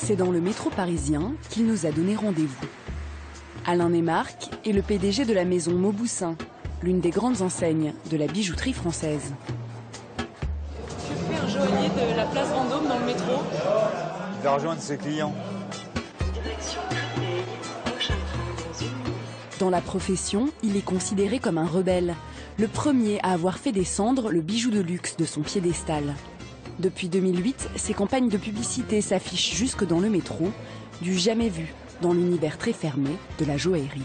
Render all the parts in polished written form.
C'est dans le métro parisien qu'il nous a donné rendez-vous. Alain Neymarck est le PDG de la maison Mauboussin, l'une des grandes enseignes de la bijouterie française. Je fais un joaillier de la place Vendôme dans le métro. Il va rejoindre ses clients. Dans la profession, il est considéré comme un rebelle, le premier à avoir fait descendre le bijou de luxe de son piédestal. Depuis 2008, ses campagnes de publicité s'affichent jusque dans le métro, du jamais vu dans l'univers très fermé de la joaillerie.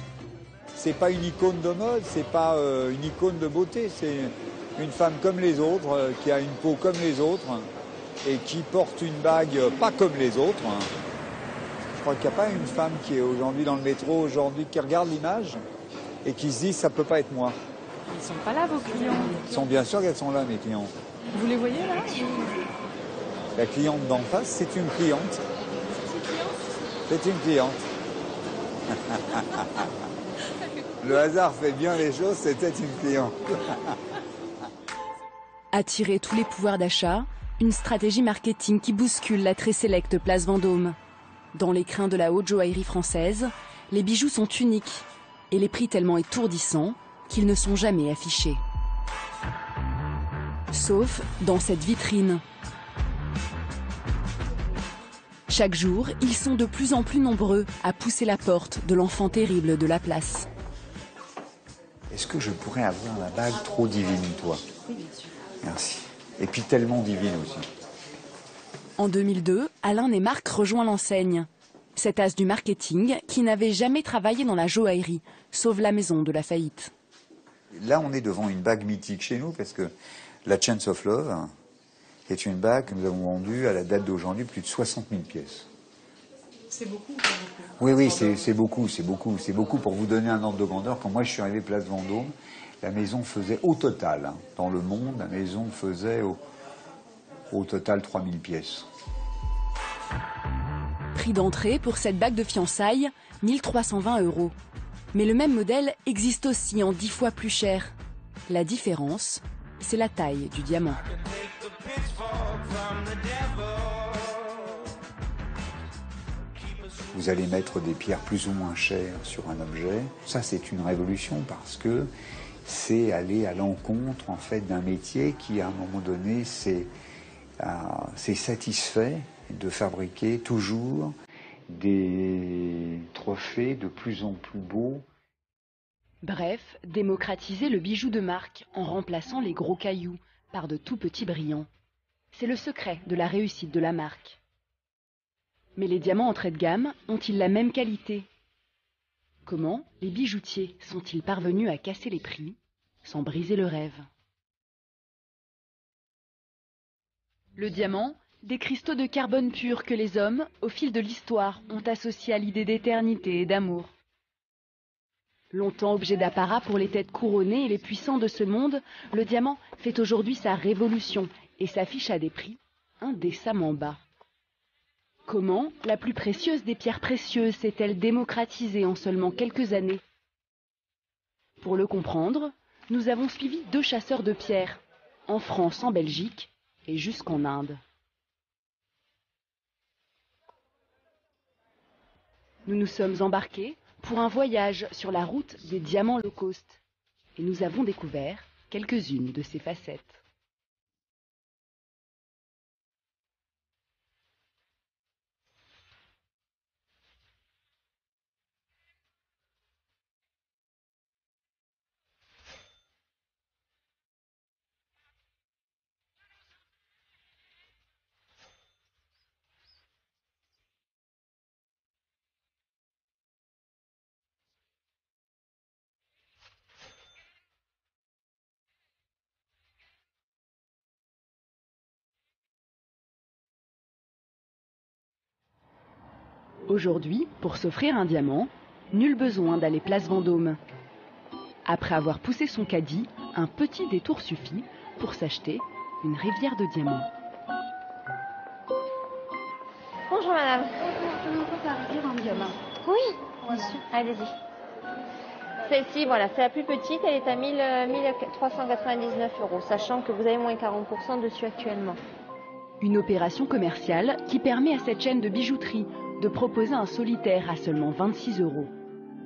C'est pas une icône de mode, c'est pas une icône de beauté, c'est une femme comme les autres, qui a une peau comme les autres et qui porte une bague pas comme les autres. Je crois qu'il n'y a pas une femme qui est aujourd'hui dans le métro, aujourd'hui, qui regarde l'image et qui se dit ça peut pas être moi. Ils sont pas là vos clients? Ils sont bien sûr qu'elles sont là, mes clients. Vous les voyez là? La cliente d'en face, c'est une cliente. C'est une cliente. Le hasard fait bien les choses, c'était une cliente. Attirer tous les pouvoirs d'achat, une stratégie marketing qui bouscule la très sélecte place Vendôme. Dans les crins de la haute joaillerie française, les bijoux sont uniques et les prix tellement étourdissants qu'ils ne sont jamais affichés. Sauf dans cette vitrine. Chaque jour, ils sont de plus en plus nombreux à pousser la porte de l'enfant terrible de la place. Est-ce que je pourrais avoir la bague trop divine, toi? Oui, bien sûr. Merci. Et puis tellement divine aussi. En 2002, Alain Neymarck rejoint l'enseigne. Cet as du marketing qui n'avait jamais travaillé dans la joaillerie, sauve la maison de la faillite. Là, on est devant une bague mythique chez nous parce que la Chains of Love est une bague que nous avons vendue à la date d'aujourd'hui plus de 60 000 pièces. C'est beaucoup, pas beaucoup. Oui, oui, c'est beaucoup, c'est beaucoup. C'est beaucoup pour vous donner un ordre de grandeur. Quand moi je suis arrivé place Vendôme, la maison faisait au total, dans le monde, la maison faisait au total 3 000 pièces. Prix d'entrée pour cette bague de fiançailles, 1 320 €. Mais le même modèle existe aussi en 10 fois plus cher. La différence, c'est la taille du diamant. Vous allez mettre des pierres plus ou moins chères sur un objet. Ça, c'est une révolution parce que c'est aller à l'encontre en fait d'un métier qui, à un moment donné, s'est satisfait de fabriquer toujours des trophées de plus en plus beaux. Bref, démocratiser le bijou de marque en remplaçant les gros cailloux par de tout petits brillants. C'est le secret de la réussite de la marque. Mais les diamants entrée de gamme ont-ils la même qualité? Comment les bijoutiers sont-ils parvenus à casser les prix sans briser le rêve? Le diamant, des cristaux de carbone pur que les hommes, au fil de l'histoire, ont associés à l'idée d'éternité et d'amour. Longtemps objet d'apparat pour les têtes couronnées et les puissants de ce monde, le diamant fait aujourd'hui sa révolution et s'affiche à des prix indécemment bas. Comment la plus précieuse des pierres précieuses s'est-elle démocratisée en seulement quelques années? Pour le comprendre, nous avons suivi 2 chasseurs de pierres, en France, en Belgique et jusqu'en Inde. Nous nous sommes embarqués pour un voyage sur la route des diamants low cost et nous avons découvert quelques-unes de ces facettes. Aujourd'hui, pour s'offrir un diamant, nul besoin d'aller place Vendôme. Après avoir poussé son caddie, un petit détour suffit pour s'acheter une rivière de diamants. Bonjour madame. Je vous propose la rivière en diamant. Oui, bien sûr. Allez-y. Celle-ci, voilà, c'est la plus petite, elle est à 1 399 €, sachant que vous avez moins 40% dessus actuellement. Une opération commerciale qui permet à cette chaîne de bijouterie de proposer un solitaire à seulement 26 €.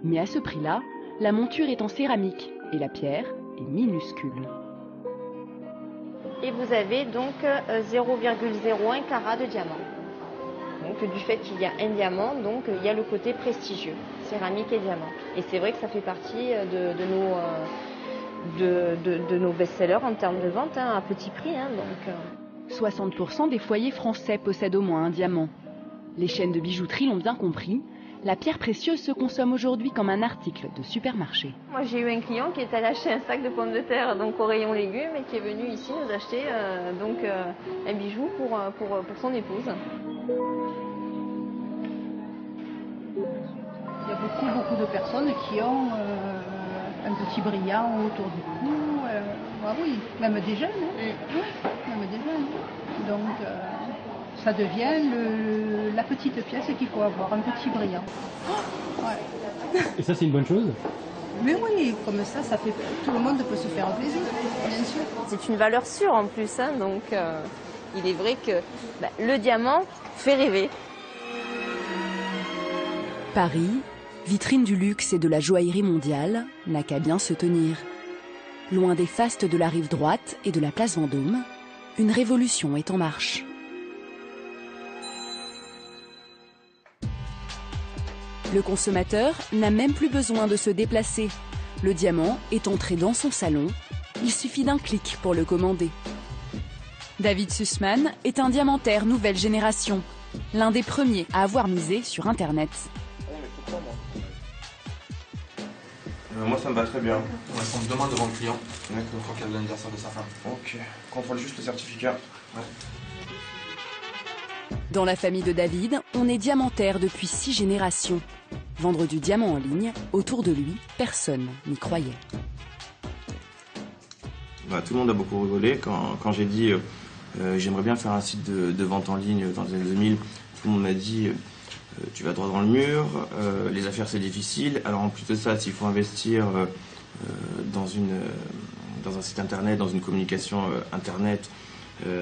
Mais à ce prix-là, la monture est en céramique et la pierre est minuscule. Et vous avez donc 0,01 carat de diamant. Donc du fait qu'il y a un diamant, donc il y a le côté prestigieux, céramique et diamant. Et c'est vrai que ça fait partie de nos best-sellers en termes de vente, hein, à petit prix. Hein, donc, 60% des foyers français possèdent au moins un diamant. Les chaînes de bijouterie l'ont bien compris, la pierre précieuse se consomme aujourd'hui comme un article de supermarché. moi j'ai eu un client qui est allé acheter un sac de pommes de terre donc au rayon légumes et qui est venu ici nous acheter un bijou pour son épouse. Il y a beaucoup de personnes qui ont un petit brillant autour du cou. Ah oui, même des jeunes. Hein. Oui, même des jeunes. Donc ça devient la petite pièce qu'il faut avoir, un petit brillant. Ouais. Et ça, c'est une bonne chose? Mais oui, comme ça fait tout le monde peut se faire plaisir, bien sûr. C'est une valeur sûre en plus, hein, donc il est vrai que le diamant fait rêver. Paris, vitrine du luxe et de la joaillerie mondiale, n'a qu'à bien se tenir. Loin des fastes de la rive droite et de la place Vendôme, une révolution est en marche. Le consommateur n'a même plus besoin de se déplacer. Le diamant est entré dans son salon. Il suffit d'un clic pour le commander. David Sussman est un diamantaire nouvelle génération, l'un des premiers à avoir misé sur Internet. Moi ça me va très bien. On va prendre demain devant le client. D'accord. Pour qu'il y ait l'anniversaire de sa femme. Ok. Contrôle juste le certificat. Ouais. Dans la famille de David, on est diamantaire depuis 6 générations. Vendre du diamant en ligne, autour de lui, personne n'y croyait. Tout le monde a beaucoup rigolé quand j'ai dit j'aimerais bien faire un site de vente en ligne dans les années 2000. Tout le monde m'a dit tu vas droit dans le mur, les affaires c'est difficile. Alors en plus de ça, s'il faut investir dans un site internet, dans une communication internet,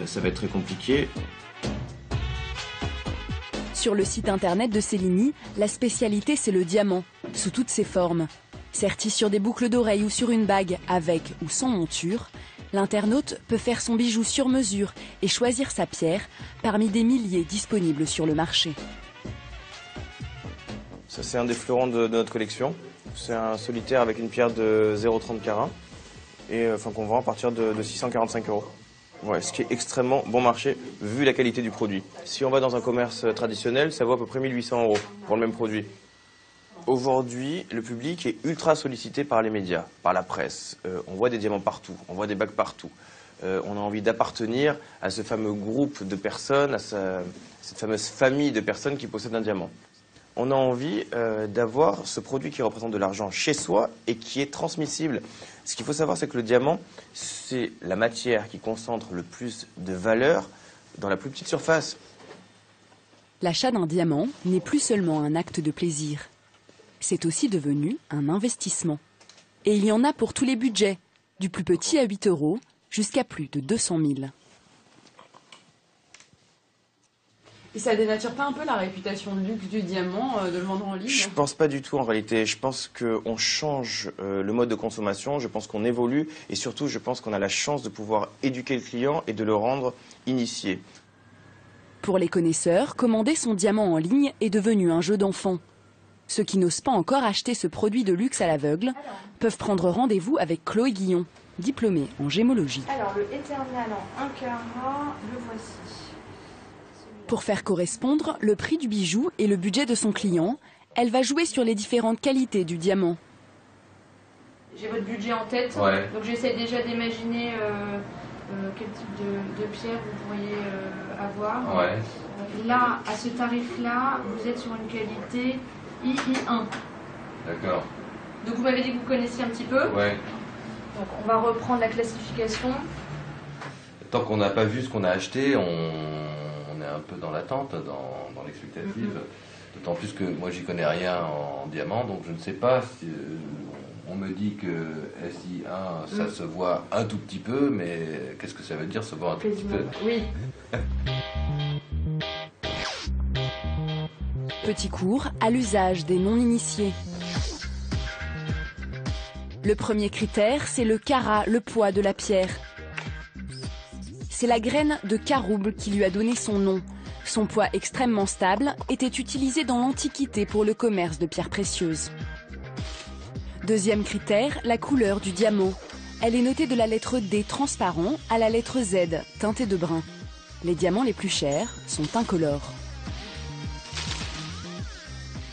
ça va être très compliqué. Sur le site internet de Céline, la spécialité c'est le diamant, sous toutes ses formes. Serti sur des boucles d'oreilles ou sur une bague, avec ou sans monture, l'internaute peut faire son bijou sur mesure et choisir sa pierre parmi des milliers disponibles sur le marché. Ça c'est un des fleurons de notre collection. C'est un solitaire avec une pierre de 0,30 carats et qu'on vend à partir de 645 €. Ouais, ce qui est extrêmement bon marché vu la qualité du produit. Si on va dans un commerce traditionnel, ça vaut à peu près 1 800 € pour le même produit. Aujourd'hui, le public est ultra sollicité par les médias, par la presse. On voit des diamants partout, on voit des bagues partout. On a envie d'appartenir à ce fameux groupe de personnes, à cette fameuse famille de personnes qui possèdent un diamant. On a envie d'avoir ce produit qui représente de l'argent chez soi et qui est transmissible. Ce qu'il faut savoir, c'est que le diamant, c'est la matière qui concentre le plus de valeur dans la plus petite surface. L'achat d'un diamant n'est plus seulement un acte de plaisir. C'est aussi devenu un investissement. Et il y en a pour tous les budgets, du plus petit à 8 € jusqu'à plus de 200 000. Et ça dénature pas un peu la réputation de luxe du diamant, de le vendre en ligne? Je pense pas du tout en réalité. Je pense qu'on change le mode de consommation, je pense qu'on évolue et surtout je pense qu'on a la chance de pouvoir éduquer le client et de le rendre initié. Pour les connaisseurs, commander son diamant en ligne est devenu un jeu d'enfant. Ceux qui n'osent pas encore acheter ce produit de luxe à l'aveugle peuvent prendre rendez-vous avec Chloé Guillon, diplômée en gémologie. Alors le éternel en 1 carat, le voici. Pour faire correspondre le prix du bijou et le budget de son client, elle va jouer sur les différentes qualités du diamant. J'ai votre budget en tête, ouais. Donc j'essaie déjà d'imaginer quel type de pierre vous pourriez avoir. Ouais. Là, à ce tarif-là, vous êtes sur une qualité II1. D'accord. Donc vous m'avez dit que vous connaissiez un petit peu. Ouais. Donc on va reprendre la classification. Tant qu'on n'a pas vu ce qu'on a acheté, on est un peu dans l'attente, dans l'expectative. D'autant plus que moi j'y connais rien en diamant, donc je ne sais pas si On me dit que SI1, ça se voit un tout petit peu, mais qu'est-ce que ça veut dire se voir un tout petit peu? Oui. Petit cours à l'usage des non-initiés. Le premier critère, c'est le carat, le poids de la pierre. C'est la graine de carouble qui lui a donné son nom. Son poids extrêmement stable était utilisé dans l'Antiquité pour le commerce de pierres précieuses. Deuxième critère, la couleur du diamant. Elle est notée de la lettre D transparent à la lettre Z teintée de brun. Les diamants les plus chers sont incolores.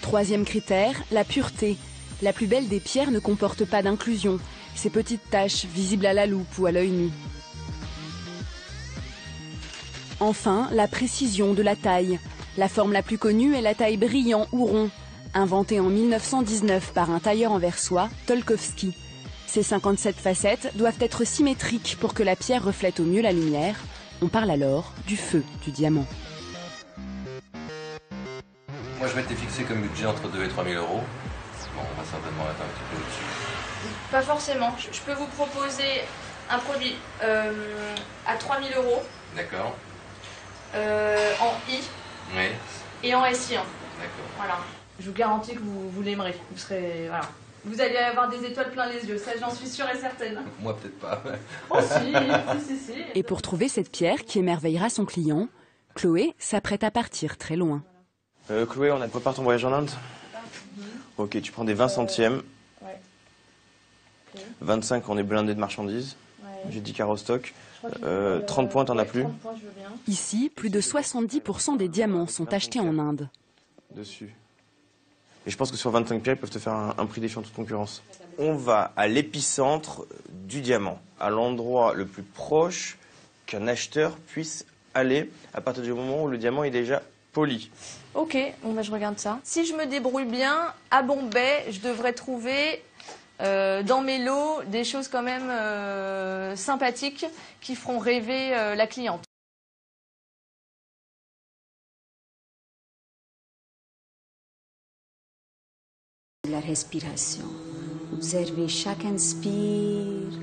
Troisième critère, la pureté. La plus belle des pierres ne comporte pas d'inclusion. Ces petites taches visibles à la loupe ou à l'œil nu. Enfin, la précision de la taille. La forme la plus connue est la taille brillant ou rond, inventée en 1919 par un tailleur en versoix, Tolkowski. Ces 57 facettes doivent être symétriques pour que la pierre reflète au mieux la lumière. On parle alors du feu du diamant. Moi, je m'étais fixé comme budget entre 2 000 et 3 000 euros. Bon, on va certainement être un petit peu au-dessus. Pas forcément. Je peux vous proposer un produit à 3 000 euros. D'accord. En I Oui. et en SI1. D'accord. Voilà. Je vous garantis que vous l'aimerez. Vous serez, voilà. Vous allez avoir des étoiles plein les yeux, ça j'en suis sûre et certaine. Moi peut-être pas. Oh si. Et pour trouver cette pierre qui émerveillera son client, Chloé s'apprête à partir très loin. Chloé, on prépare ton voyage en Inde? Ok, tu prends des 20 centièmes. Ouais. Okay. 25, on est blindé de marchandises. Ouais. J'ai 10 carats au stock. 30 points, t'en as plus? 30 points, je veux bien. Ici, plus de 70% des diamants sont achetés en Inde. Dessus. Et je pense que sur 25 pierres, ils peuvent te faire un prix défiant toute concurrence. On va à l'épicentre du diamant, à l'endroit le plus proche qu'un acheteur puisse aller à partir du moment où le diamant est déjà poli. Ok, bon bah je regarde ça. Si je me débrouille bien, à Bombay, je devrais trouver dans mes lots des choses quand même sympathiques qui feront rêver la cliente. La respiration. Observez chaque inspire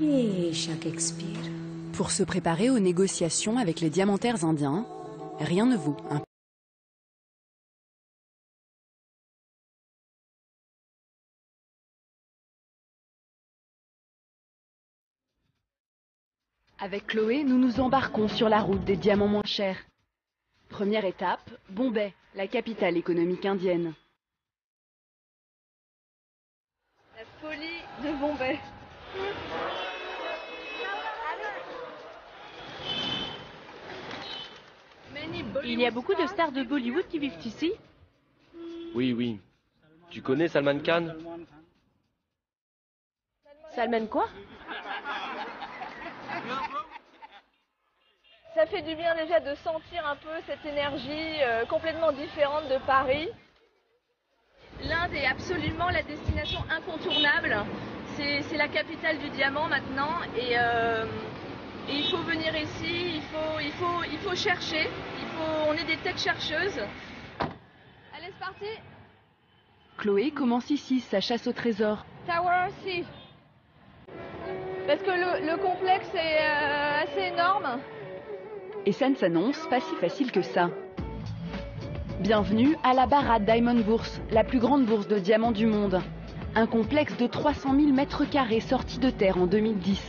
et chaque expire. Pour se préparer aux négociations avec les diamantaires indiens, rien ne vaut un Avec Chloé, nous nous embarquons sur la route des diamants moins chers. Première étape, Bombay, la capitale économique indienne. La folie de Bombay. Il y a beaucoup de stars de Bollywood qui vivent ici? Oui. Tu connais Salman Khan? Salman quoi? Ça fait du bien déjà de sentir un peu cette énergie complètement différente de Paris. L'Inde est absolument la destination incontournable. C'est la capitale du diamant maintenant et il faut venir ici, il faut chercher, on est des têtes chercheuses. Allez, c'est parti. Chloé commence ici sa chasse au trésor. Tower C. Parce que le complexe est assez énorme. Et ça ne s'annonce pas si facile que ça. Bienvenue à la Bharat Diamond Bourse, la plus grande bourse de diamants du monde. Un complexe de 300 000 mètres carrés sorti de terre en 2010.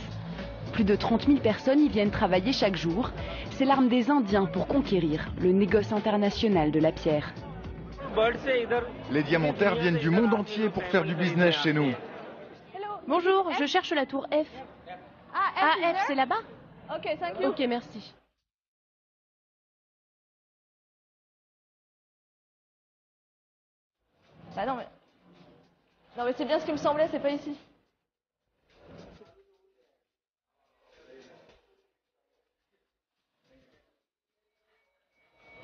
Plus de 30 000 personnes y viennent travailler chaque jour. C'est l'arme des Indiens pour conquérir le négoce international de la pierre. Les diamantaires viennent du monde entier pour faire du business chez nous. Bonjour, je cherche la tour F. Ah, F, c'est là-bas? Ok, thank you. Ok, merci. Bah non mais c'est bien ce qui me semblait, c'est pas ici.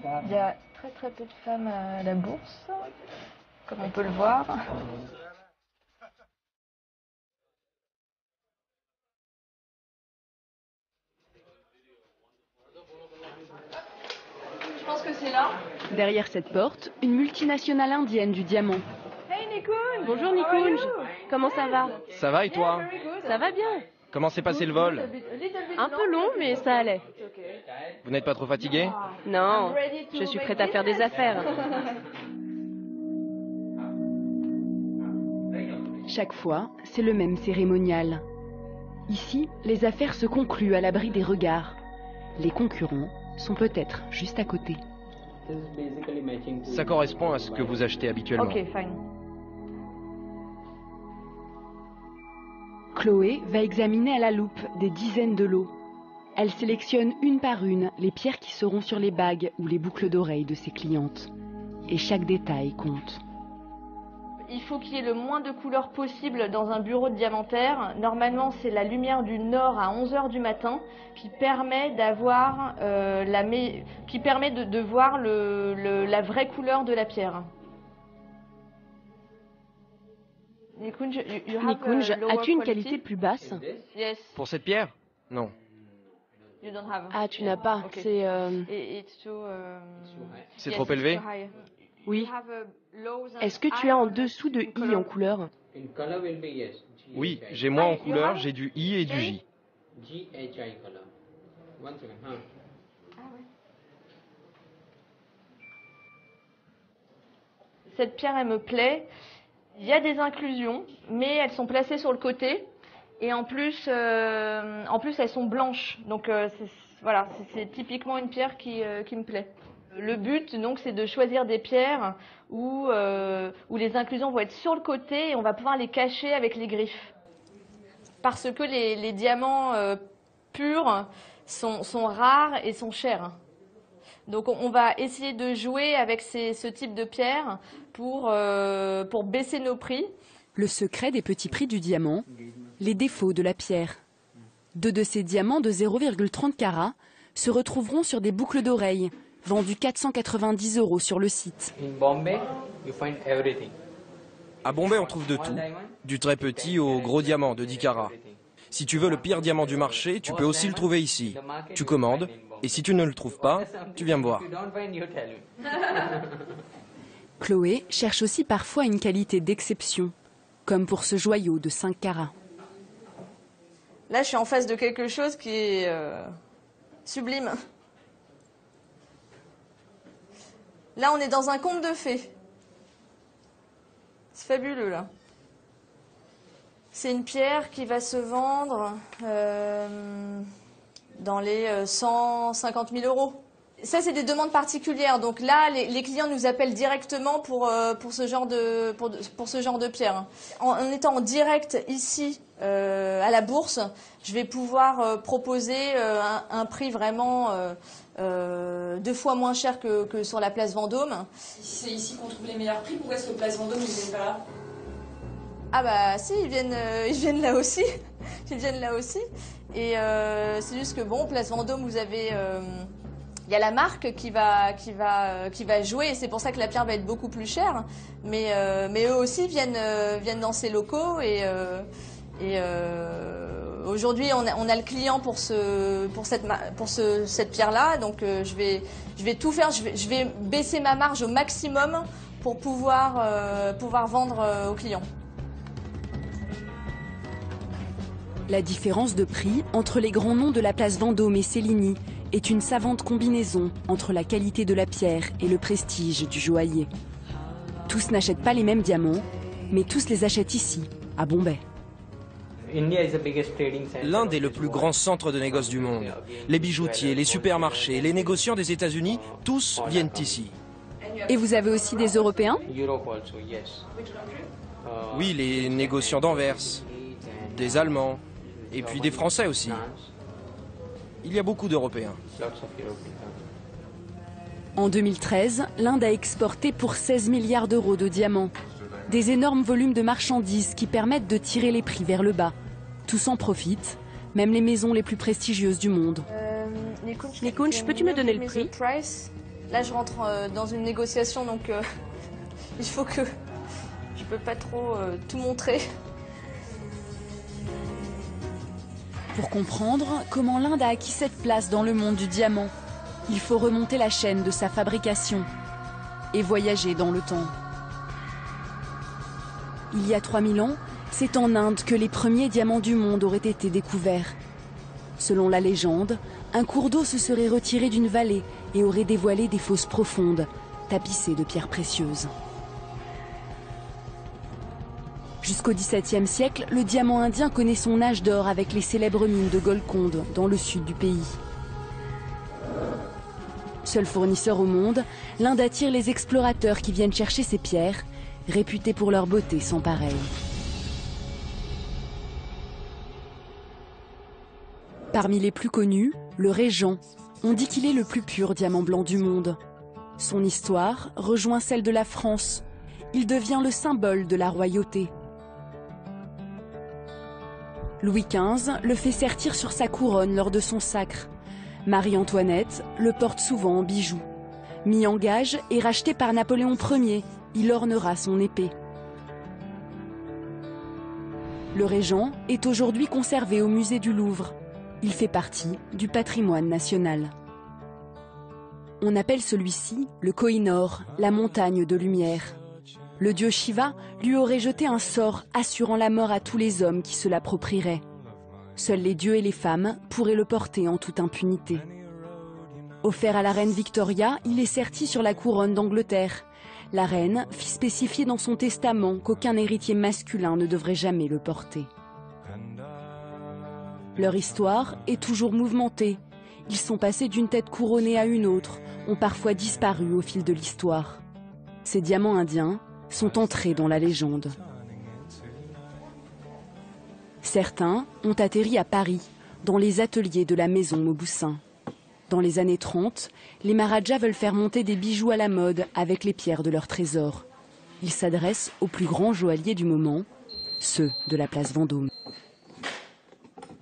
Il y a très peu de femmes à la bourse, comme on peut le voir. Je pense que c'est là. Derrière cette porte, une multinationale indienne du diamant. Hey Nikun. Bonjour Nikunj. Comment ça va? Ça va et toi? Ça va bien. Comment s'est passé le vol? Un peu long, mais ça allait. Vous n'êtes pas trop fatigué? Non, je suis prête à faire des affaires. Chaque fois, c'est le même cérémonial. Ici, les affaires se concluent à l'abri des regards. Les concurrents sont peut-être juste à côté. Ça correspond à ce que vous achetez habituellement. Ok, fine. Chloé va examiner à la loupe des dizaines de lots. Elle sélectionne une par une les pierres qui seront sur les bagues ou les boucles d'oreilles de ses clientes. Et chaque détail compte. Il faut qu'il y ait le moins de couleurs possible dans un bureau de diamantaire. Normalement, c'est la lumière du nord à 11h du matin qui permet d'avoir de voir la vraie couleur de la pierre. Nikunj, as-tu une qualité plus basse? Yes. Pour cette pierre? Non. You don't have. Ah, tu n'as pas. Okay. C'est C'est trop élevé? Oui. Est-ce que tu as en dessous de I en couleur? Oui, j'ai moi en couleur, j'ai du I et du J. Cette pierre, elle me plaît. Il y a des inclusions, mais elles sont placées sur le côté. Et en plus elles sont blanches. Donc voilà, c'est typiquement une pierre qui me plaît. Le but, donc, c'est de choisir des pierres où les inclusions vont être sur le côté et on va pouvoir les cacher avec les griffes. Parce que les diamants purs sont rares et sont chers. Donc on va essayer de jouer avec ce type de pierre pour baisser nos prix. Le secret des petits prix du diamant, les défauts de la pierre. Deux de ces diamants de 0,30 carats se retrouveront sur des boucles d'oreilles, vendues 490 € sur le site. À Bombay, on trouve de tout, du très petit au gros diamant de 10 carats. Si tu veux le pire diamant du marché, tu peux aussi le trouver ici. Tu commandes, et si tu ne le trouves pas, tu viens me voir. Chloé cherche aussi parfois une qualité d'exception, comme pour ce joyau de 5 carats. Là, je suis en face de quelque chose qui est sublime. Là, on est dans un conte de fées. C'est fabuleux, là. C'est une pierre qui va se vendre dans les 150 000 €. Ça, c'est des demandes particulières. Donc là, les clients nous appellent directement pour ce genre de pierre. En étant en direct ici à la bourse, je vais pouvoir proposer un prix vraiment 2 fois moins cher que sur la place Vendôme. Si c'est ici qu'on trouve les meilleurs prix, pourquoi est-ce que place Vendôme, ils ne viennent pas là? Ah bah si, ils viennent là aussi. Ils viennent là aussi. Et c'est juste que bon, place Vendôme, vous avez... Il y a la marque qui va jouer, et c'est pour ça que la pierre va être beaucoup plus chère. Mais eux aussi viennent dans ces locaux, et aujourd'hui on a le client pour cette pierre-là, donc je vais tout faire, je vais baisser ma marge au maximum pour pouvoir vendre aux clients. La différence de prix entre les grands noms de la place Vendôme et Céligny est une savante combinaison entre la qualité de la pierre et le prestige du joaillier. Tous n'achètent pas les mêmes diamants, mais tous les achètent ici, à Bombay. L'Inde est le plus grand centre de négoce du monde. Les bijoutiers, les supermarchés, les négociants des États-Unis, tous viennent ici. Et vous avez aussi des Européens? Oui, les négociants d'Anvers, des Allemands, et puis des Français aussi. Il y a beaucoup d'Européens. En 2013, l'Inde a exporté pour 16 milliards d'euros de diamants. Des énormes volumes de marchandises qui permettent de tirer les prix vers le bas. Tous en profitent, même les maisons les plus prestigieuses du monde. Nikunj, peux-tu me donner le prix? Là, je rentre dans une négociation, donc il faut que... Je peux pas trop tout montrer. Pour comprendre comment l'Inde a acquis cette place dans le monde du diamant, il faut remonter la chaîne de sa fabrication et voyager dans le temps. Il y a 3000 ans, c'est en Inde que les premiers diamants du monde auraient été découverts. Selon la légende, un cours d'eau se serait retiré d'une vallée et aurait dévoilé des fosses profondes, tapissées de pierres précieuses. Jusqu'au XVIIe siècle, le diamant indien connaît son âge d'or avec les célèbres mines de Golconde, dans le sud du pays. Seul fournisseur au monde, l'Inde attire les explorateurs qui viennent chercher ces pierres, réputées pour leur beauté sans pareille. Parmi les plus connus, le Régent. On dit qu'il est le plus pur diamant blanc du monde. Son histoire rejoint celle de la France. Il devient le symbole de la royauté. Louis XV le fait sertir sur sa couronne lors de son sacre. Marie-Antoinette le porte souvent en bijoux. Mis en gage et racheté par Napoléon Ier, il ornera son épée. Le Régent est aujourd'hui conservé au musée du Louvre. Il fait partie du patrimoine national. On appelle celui-ci le Koh-i-Noor, la montagne de lumière. Le dieu Shiva lui aurait jeté un sort assurant la mort à tous les hommes qui se l'approprieraient. Seuls les dieux et les femmes pourraient le porter en toute impunité. Offert à la reine Victoria, il est serti sur la couronne d'Angleterre. La reine fit spécifier dans son testament qu'aucun héritier masculin ne devrait jamais le porter. Leur histoire est toujours mouvementée. Ils sont passés d'une tête couronnée à une autre, ont parfois disparu au fil de l'histoire. Ces diamants indiens sont entrés dans la légende. Certains ont atterri à Paris, dans les ateliers de la maison Mauboussin. Dans les années 30, les Maharajas veulent faire monter des bijoux à la mode avec les pierres de leur trésor. Ils s'adressent aux plus grands joailliers du moment, ceux de la place Vendôme.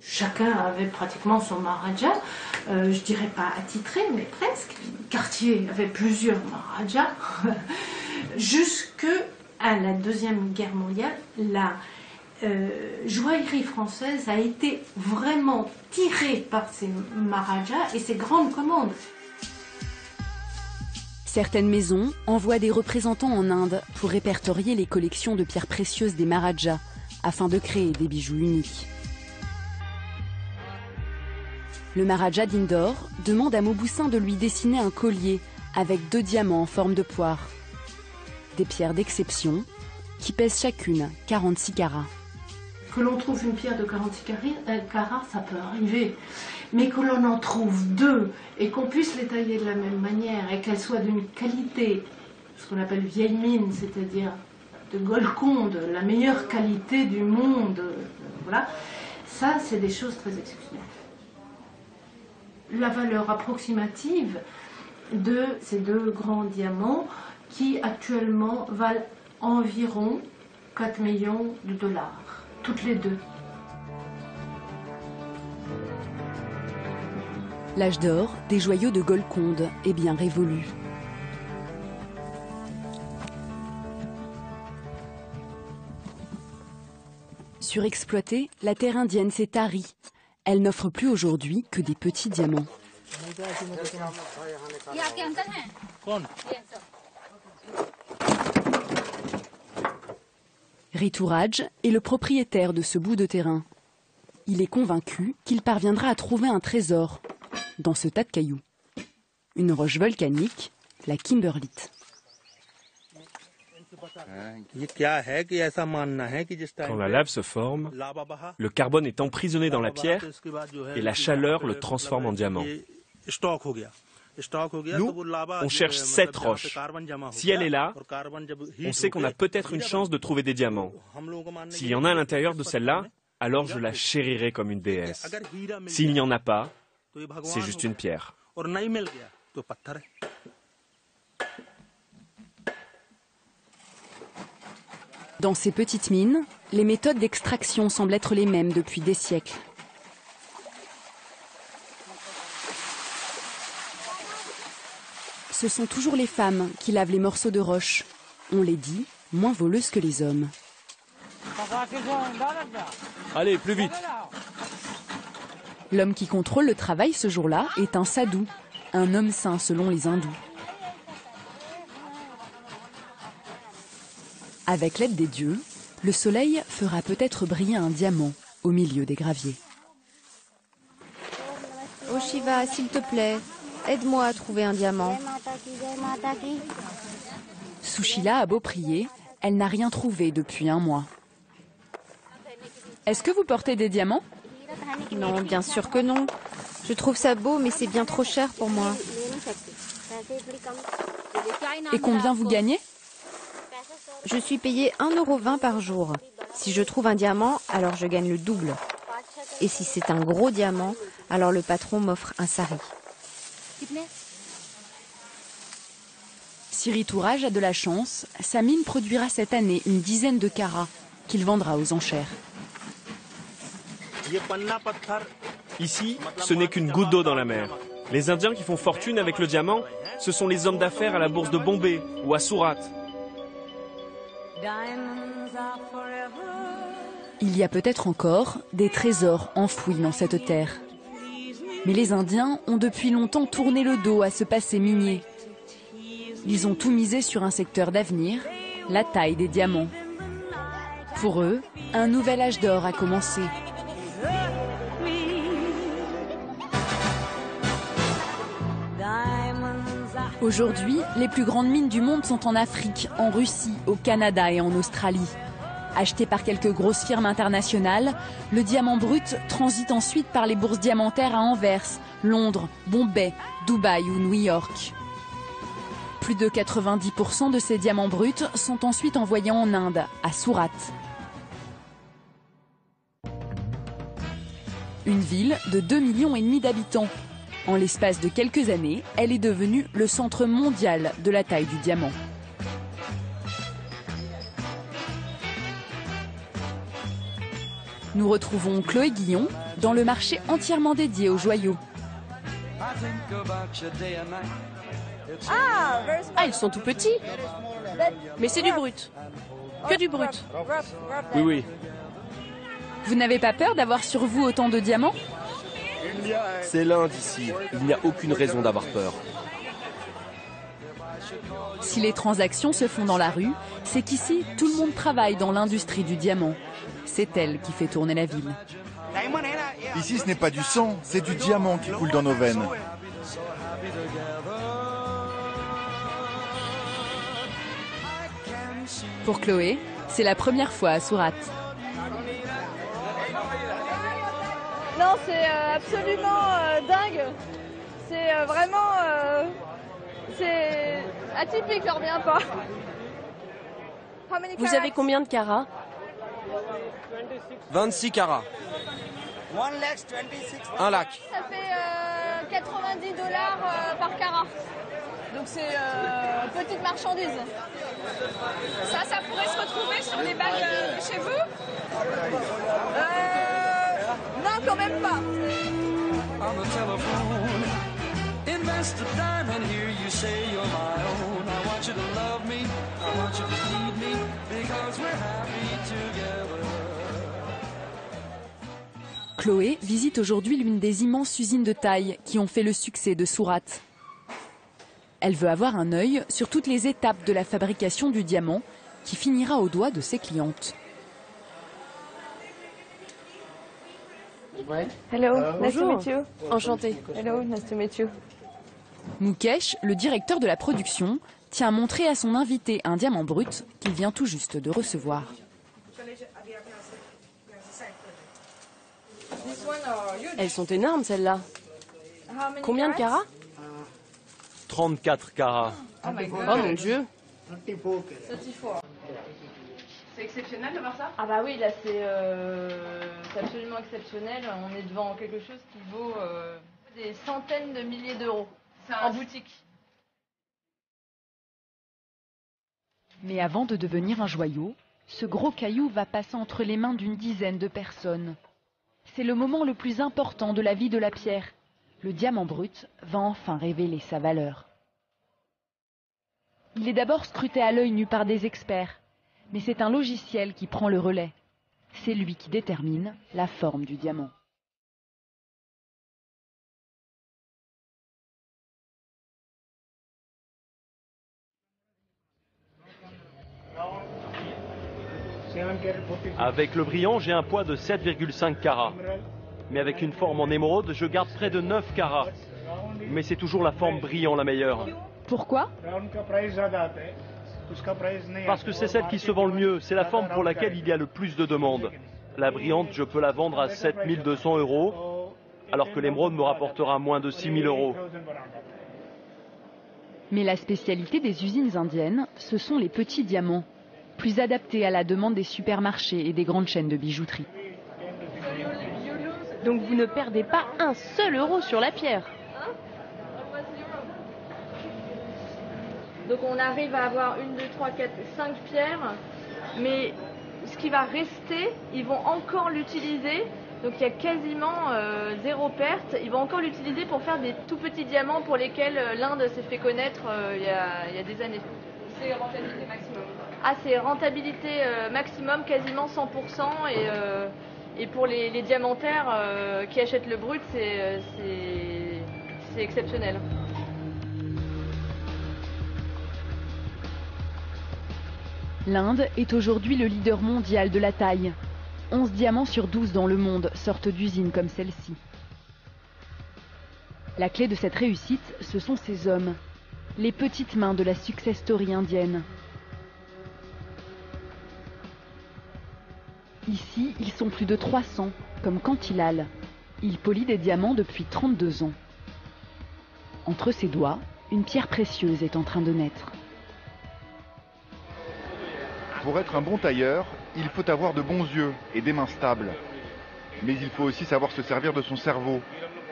Chacun avait pratiquement son Maharaja, je dirais pas attitré, mais presque. Cartier avait plusieurs Maharajas. Jusqu'à la Deuxième Guerre mondiale, la joaillerie française a été vraiment tirée par ces Maharajas et ces grandes commandes. Certaines maisons envoient des représentants en Inde pour répertorier les collections de pierres précieuses des Maharajas afin de créer des bijoux uniques. Le Maharaja d'Indore demande à Mauboussin de lui dessiner un collier avec 2 diamants en forme de poire. Des pierres d'exception qui pèsent chacune 46 carats. Que l'on trouve une pierre de 46 carats, ça peut arriver. Mais que l'on en trouve 2 et qu'on puisse les tailler de la même manière et qu'elles soient d'une qualité, ce qu'on appelle vieille mine, c'est-à-dire de Golconde, la meilleure qualité du monde, voilà, ça c'est des choses très exceptionnelles. La valeur approximative de ces 2 grands diamants qui actuellement valent environ 4 millions de dollars, toutes les 2. L'âge d'or des joyaux de Golconde est bien révolu. Surexploitée, la terre indienne s'est tarie. Elle n'offre plus aujourd'hui que des petits diamants. Rituraj est le propriétaire de ce bout de terrain. Il est convaincu qu'il parviendra à trouver un trésor dans ce tas de cailloux. Une roche volcanique, la kimberlite. Quand la lave se forme, le carbone est emprisonné dans la pierre et la chaleur le transforme en diamant. Nous, on cherche cette roche. Si elle est là, on sait qu'on a peut-être une chance de trouver des diamants. S'il y en a à l'intérieur de celle-là, alors je la chérirai comme une déesse. S'il n'y en a pas, c'est juste une pierre. Dans ces petites mines, les méthodes d'extraction semblent être les mêmes depuis des siècles. Ce sont toujours les femmes qui lavent les morceaux de roche. On les dit moins voleuses que les hommes. Allez, plus vite! L'homme qui contrôle le travail ce jour-là est un sadhu, un homme saint selon les hindous. Avec l'aide des dieux, Le soleil fera peut-être briller un diamant au milieu des graviers. Oh Shiva, s'il te plaît, aide-moi à trouver un diamant. Sushila a beau prier, elle n'a rien trouvé depuis un mois. Est-ce que vous portez des diamants? Non, bien sûr que non. Je trouve ça beau, mais c'est bien trop cher pour moi. Et combien vous gagnez? Je suis payée 1,20 € par jour. Si je trouve un diamant, alors je gagne le double. Et si c'est un gros diamant, alors le patron m'offre un sari. Siri Tourage a de la chance, sa mine produira cette année une dizaine de carats qu'il vendra aux enchères. Ici, ce n'est qu'une goutte d'eau dans la mer. Les Indiens qui font fortune avec le diamant, ce sont les hommes d'affaires à la bourse de Bombay ou à Surat. Il y a peut-être encore des trésors enfouis dans cette terre. Mais les Indiens ont depuis longtemps tourné le dos à ce passé minier. Ils ont tout misé sur un secteur d'avenir, la taille des diamants. Pour eux, un nouvel âge d'or a commencé. Aujourd'hui, les plus grandes mines du monde sont en Afrique, en Russie, au Canada et en Australie. Acheté par quelques grosses firmes internationales, le diamant brut transite ensuite par les bourses diamantaires à Anvers, Londres, Bombay, Dubaï ou New York. Plus de 90% de ces diamants bruts sont ensuite envoyés en Inde, à Surat. Une ville de 2,5 millions d'habitants. En l'espace de quelques années, elle est devenue le centre mondial de la taille du diamant. Nous retrouvons Chloé Guillon dans le marché entièrement dédié aux joyaux. Ah, ils sont tout petits. Mais c'est du brut. Que du brut. Oui, oui. Vous n'avez pas peur d'avoir sur vous autant de diamants? C'est l'Inde ici. Il n'y a aucune raison d'avoir peur. Si les transactions se font dans la rue, c'est qu'ici, tout le monde travaille dans l'industrie du diamant. C'est elle qui fait tourner la ville. Ici, ce n'est pas du sang, c'est du diamant qui coule dans nos veines. Pour Chloé, c'est la première fois à Surat. Non, c'est absolument dingue. C'est vraiment... c'est atypique, je ne reviens pas. Vous avez combien de carats? 26 carats. 1 lac. Ça fait 90 $ par carat. Donc c'est petite marchandise. Ça pourrait se retrouver sur des bagues chez vous? Non, quand même pas. Chloé visite aujourd'hui l'une des immenses usines de taille qui ont fait le succès de Surat. Elle veut avoir un œil sur toutes les étapes de la fabrication du diamant qui finira au doigt de ses clientes. Hello, nice to Bonjour. meet you. Enchantée. Hello, nice to meet you. Mukesh, le directeur de la production, tient à montrer à son invité un diamant brut qu'il vient tout juste de recevoir. Elles sont énormes, celles-là. Combien de carats? 34 carats. Oh mon Dieu. C'est exceptionnel de voir ça? Ah bah oui, là c'est absolument exceptionnel. On est devant quelque chose qui vaut des centaines de milliers d'euros en boutique. Mais avant de devenir un joyau, ce gros caillou va passer entre les mains d'une dizaine de personnes. C'est le moment le plus important de la vie de la pierre. Le diamant brut va enfin révéler sa valeur. Il est d'abord scruté à l'œil nu par des experts, mais c'est un logiciel qui prend le relais. C'est lui qui détermine la forme du diamant. Avec le brillant, j'ai un poids de 7,5 carats. Mais avec une forme en émeraude, je garde près de 9 carats. Mais c'est toujours la forme brillant la meilleure. Pourquoi? Parce que c'est celle qui se vend le mieux. C'est la forme pour laquelle il y a le plus de demandes. La brillante, je peux la vendre à 7 200 €, alors que l'émeraude me rapportera moins de 6 000 €. Mais la spécialité des usines indiennes, ce sont les petits diamants, plus adaptés à la demande des supermarchés et des grandes chaînes de bijouterie. Donc vous ne perdez pas un seul euro sur la pierre. Donc on arrive à avoir 1, 2, 3, 4, 5 pierres, mais ce qui va rester, ils vont encore l'utiliser. Donc il y a quasiment zéro perte. Ils vont encore l'utiliser pour faire des tout petits diamants pour lesquels l'Inde s'est fait connaître il y a des années. C'est rentabilité maximum. Ah, c'est rentabilité maximum, quasiment 100%. Et pour les diamantaires qui achètent le brut, c'est exceptionnel. L'Inde est aujourd'hui le leader mondial de la taille. 11 diamants sur 12 dans le monde sortent d'usines comme celle-ci. La clé de cette réussite, ce sont ces hommes, les petites mains de la success story indienne. Ici, ils sont plus de 300, comme Kantilal. Il polit des diamants depuis 32 ans. Entre ses doigts, une pierre précieuse est en train de naître. Pour être un bon tailleur, il faut avoir de bons yeux et des mains stables. Mais il faut aussi savoir se servir de son cerveau,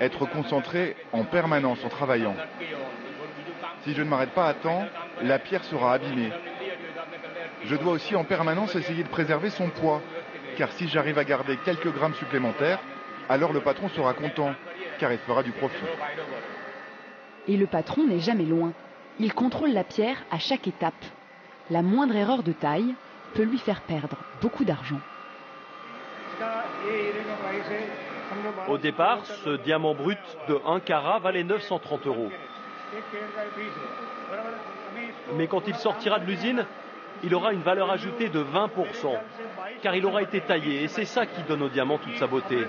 être concentré en permanence en travaillant. Si je ne m'arrête pas à temps, la pierre sera abîmée. Je dois aussi en permanence essayer de préserver son poids, car si j'arrive à garder quelques grammes supplémentaires, alors le patron sera content, car il fera du profit. Et le patron n'est jamais loin. Il contrôle la pierre à chaque étape. La moindre erreur de taille peut lui faire perdre beaucoup d'argent. Au départ, ce diamant brut de 1 carat valait 930 €. Mais quand il sortira de l'usine, il aura une valeur ajoutée de 20%, car il aura été taillé, et c'est ça qui donne au diamant toute sa beauté.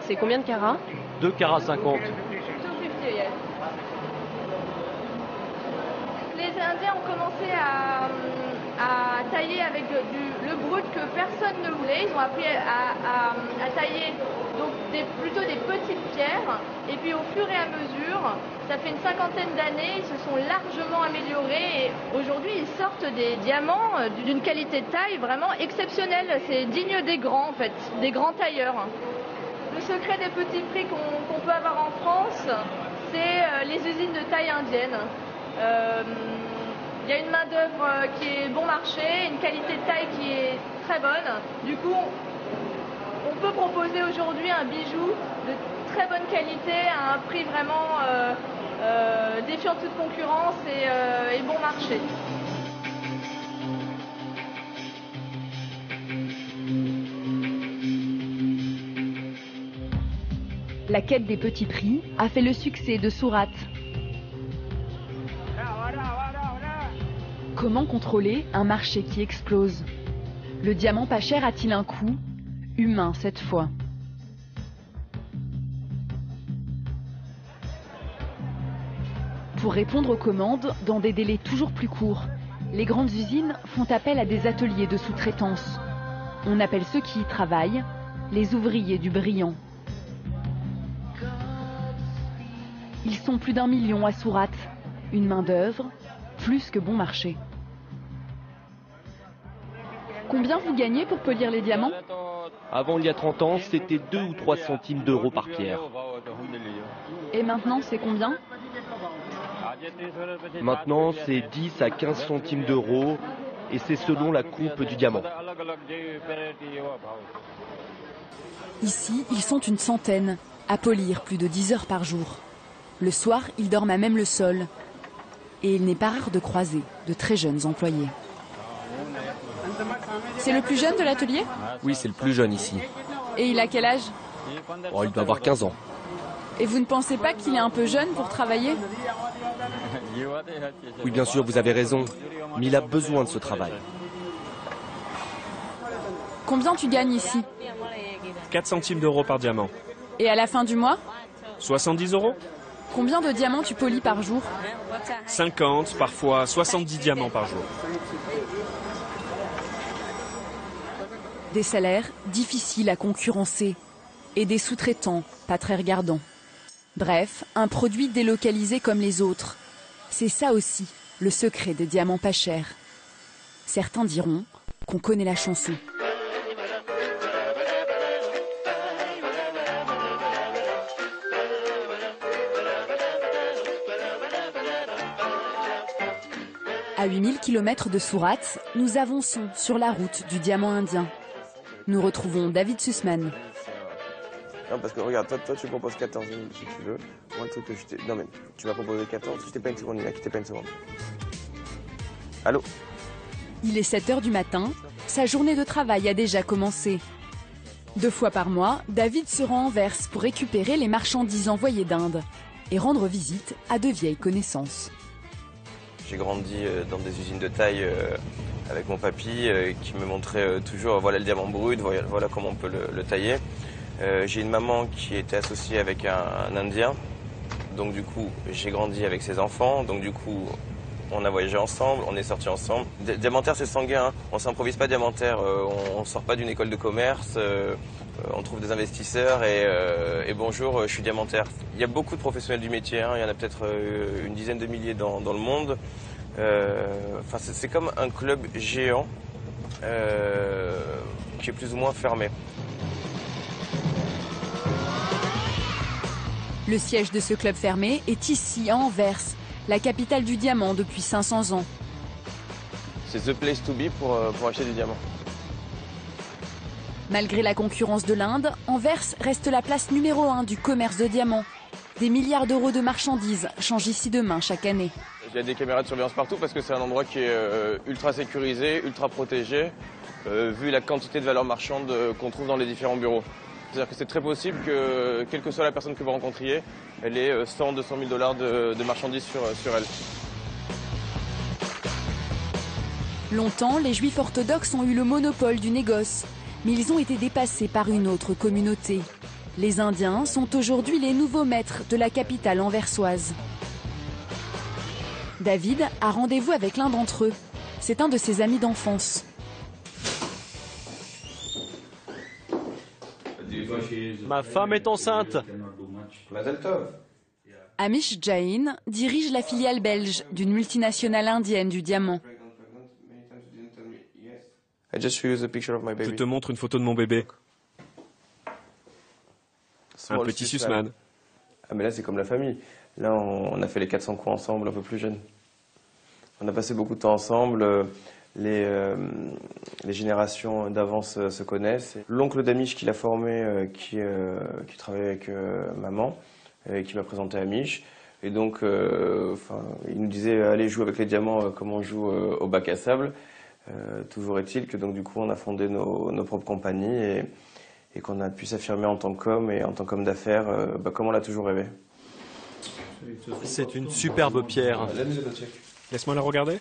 C'est combien de carats? 2 carats 50. Les Indiens ont commencé à tailler avec le brut que personne ne voulait. Ils ont appris à tailler donc plutôt des petites pierres. Et puis au fur et à mesure, ça fait une 50aine d'années, ils se sont largement améliorés. Et aujourd'hui, ils sortent des diamants d'une qualité de taille vraiment exceptionnelle. C'est digne des grands en fait, des grands tailleurs. Le secret des petits prix qu'on peut avoir en France, c'est les usines de taille indienne. Il y a une main d'œuvre qui est bon marché, une qualité de taille qui est très bonne. Du coup, on peut proposer aujourd'hui un bijou de très bonne qualité à un prix vraiment défiant toute concurrence et bon marché. La quête des petits prix a fait le succès de Surat. Comment contrôler un marché qui explose? Le diamant pas cher a-t-il un coût? Humain cette fois. Pour répondre aux commandes dans des délais toujours plus courts, les grandes usines font appel à des ateliers de sous-traitance. On appelle ceux qui y travaillent les ouvriers du brillant. Ils sont plus d'1 million à Surat. Une main-d'œuvre, plus que bon marché. Combien vous gagnez pour polir les diamants? Avant, il y a 30 ans, c'était 2 ou 3 centimes d'euros par pierre. Et maintenant, c'est combien? Maintenant, c'est 10 à 15 centimes d'euros, et c'est selon la coupe du diamant. Ici, ils sont une centaine, à polir plus de 10 heures par jour. Le soir, ils dorment à même le sol. Et il n'est pas rare de croiser de très jeunes employés. C'est le plus jeune de l'atelier? Oui, c'est le plus jeune ici. Et il a quel âge? Oh, il doit avoir 15 ans. Et vous ne pensez pas qu'il est un peu jeune pour travailler? Oui, bien sûr, vous avez raison. Mais il a besoin de ce travail. Combien tu gagnes ici? 4 centimes d'euros par diamant. Et à la fin du mois? 70 euros? Combien de diamants tu polis par jour? 50, parfois 70 diamants par jour. Des salaires difficiles à concurrencer et des sous-traitants pas très regardants. Bref, un produit délocalisé comme les autres. C'est ça aussi, le secret des diamants pas chers. Certains diront qu'on connaît la chanson. À 8000 km de Surat, nous avançons sur la route du diamant indien. Nous retrouvons David Sussman. Non, parce que regarde, toi tu proposes 14 000 si tu veux. Moi, le truc que je t'ai... Non, mais tu m'as proposé 14, je t'ai pas une seconde, Nina, quittez pas une seconde. Allô? Il est 7 h du matin, sa journée de travail a déjà commencé. 2 fois par mois, David se rend à Anvers pour récupérer les marchandises envoyées d'Inde et rendre visite à de vieilles connaissances. J'ai grandi dans des usines de taille avec mon papy qui me montrait toujours voilà le diamant brut, voilà comment on peut le tailler. J'ai une maman qui était associée avec un Indien, donc du coup j'ai grandi avec ses enfants, donc du coup on a voyagé ensemble, on est sortis ensemble. Diamantaire c'est sanguin, hein. On s'improvise pas diamantaire, on sort pas d'une école de commerce, on trouve des investisseurs et bonjour, je suis diamantaire. Il y a beaucoup de professionnels du métier, hein. Il y en a peut-être une dizaine de milliers dans le monde. Enfin, c'est comme un club géant qui est plus ou moins fermé. Le siège de ce club fermé est ici à Anvers, la capitale du diamant depuis 500 ans. C'est the place to be pour acheter du diamant. Malgré la concurrence de l'Inde, Anvers reste la place numéro 1 du commerce de diamants. Des milliards d'euros de marchandises changent ici de main chaque année. Il y a des caméras de surveillance partout parce que c'est un endroit qui est ultra sécurisé, ultra protégé, vu la quantité de valeurs marchandes qu'on trouve dans les différents bureaux. C'est-à-dire que c'est très possible que, quelle que soit la personne que vous rencontriez, elle ait 100, 200 000 dollars de marchandises sur elle. Longtemps, les Juifs orthodoxes ont eu le monopole du négoce, mais ils ont été dépassés par une autre communauté. Les Indiens sont aujourd'hui les nouveaux maîtres de la capitale anversoise. David a rendez-vous avec l'un d'entre eux. C'est un de ses amis d'enfance. Ma femme est enceinte. Amish Jain dirige la filiale belge d'une multinationale indienne du diamant. Je te montre une photo de mon bébé. Un petit Sussman. Ah mais là c'est comme la famille. Là on a fait les 400 coups ensemble un peu plus jeunes. On a passé beaucoup de temps ensemble. Les générations d'avance se connaissent. L'oncle d'Amish qui l'a formé, qui travaillait avec maman, et qui m'a présenté Amish. Et donc, il nous disait allez jouer avec les diamants comme on joue au bac à sable. Toujours est-il que donc du coup on a fondé nos propres compagnies et qu'on a pu s'affirmer en tant qu'homme et en tant qu'homme d'affaires, comme on l'a toujours rêvé. C'est une superbe pierre. Laisse-moi la regarder.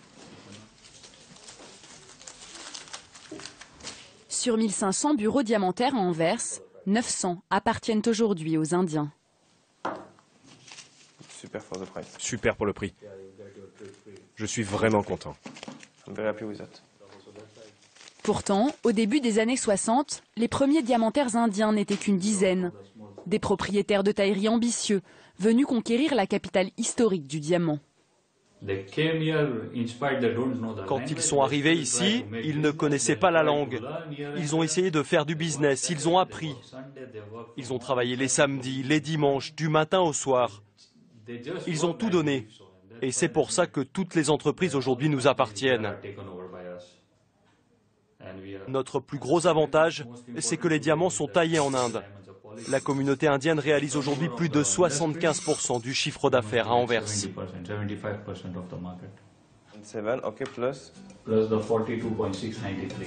Sur 1500 bureaux diamantaires à Anvers, 900 appartiennent aujourd'hui aux Indiens. Super for the price. Super pour le prix. Je suis vraiment content. I'm very happy with that. Pourtant, au début des années 60, les premiers diamantaires indiens n'étaient qu'une dizaine. Des propriétaires de taillerie ambitieux, venus conquérir la capitale historique du diamant. Quand ils sont arrivés ici, ils ne connaissaient pas la langue. Ils ont essayé de faire du business, ils ont appris. Ils ont travaillé les samedis, les dimanches, du matin au soir. Ils ont tout donné. Et c'est pour ça que toutes les entreprises aujourd'hui nous appartiennent. Notre plus gros avantage, c'est que les diamants sont taillés en Inde. La communauté indienne réalise aujourd'hui plus de 75% du chiffre d'affaires à Anvers. 7, ok, plus. Plus the 42.693.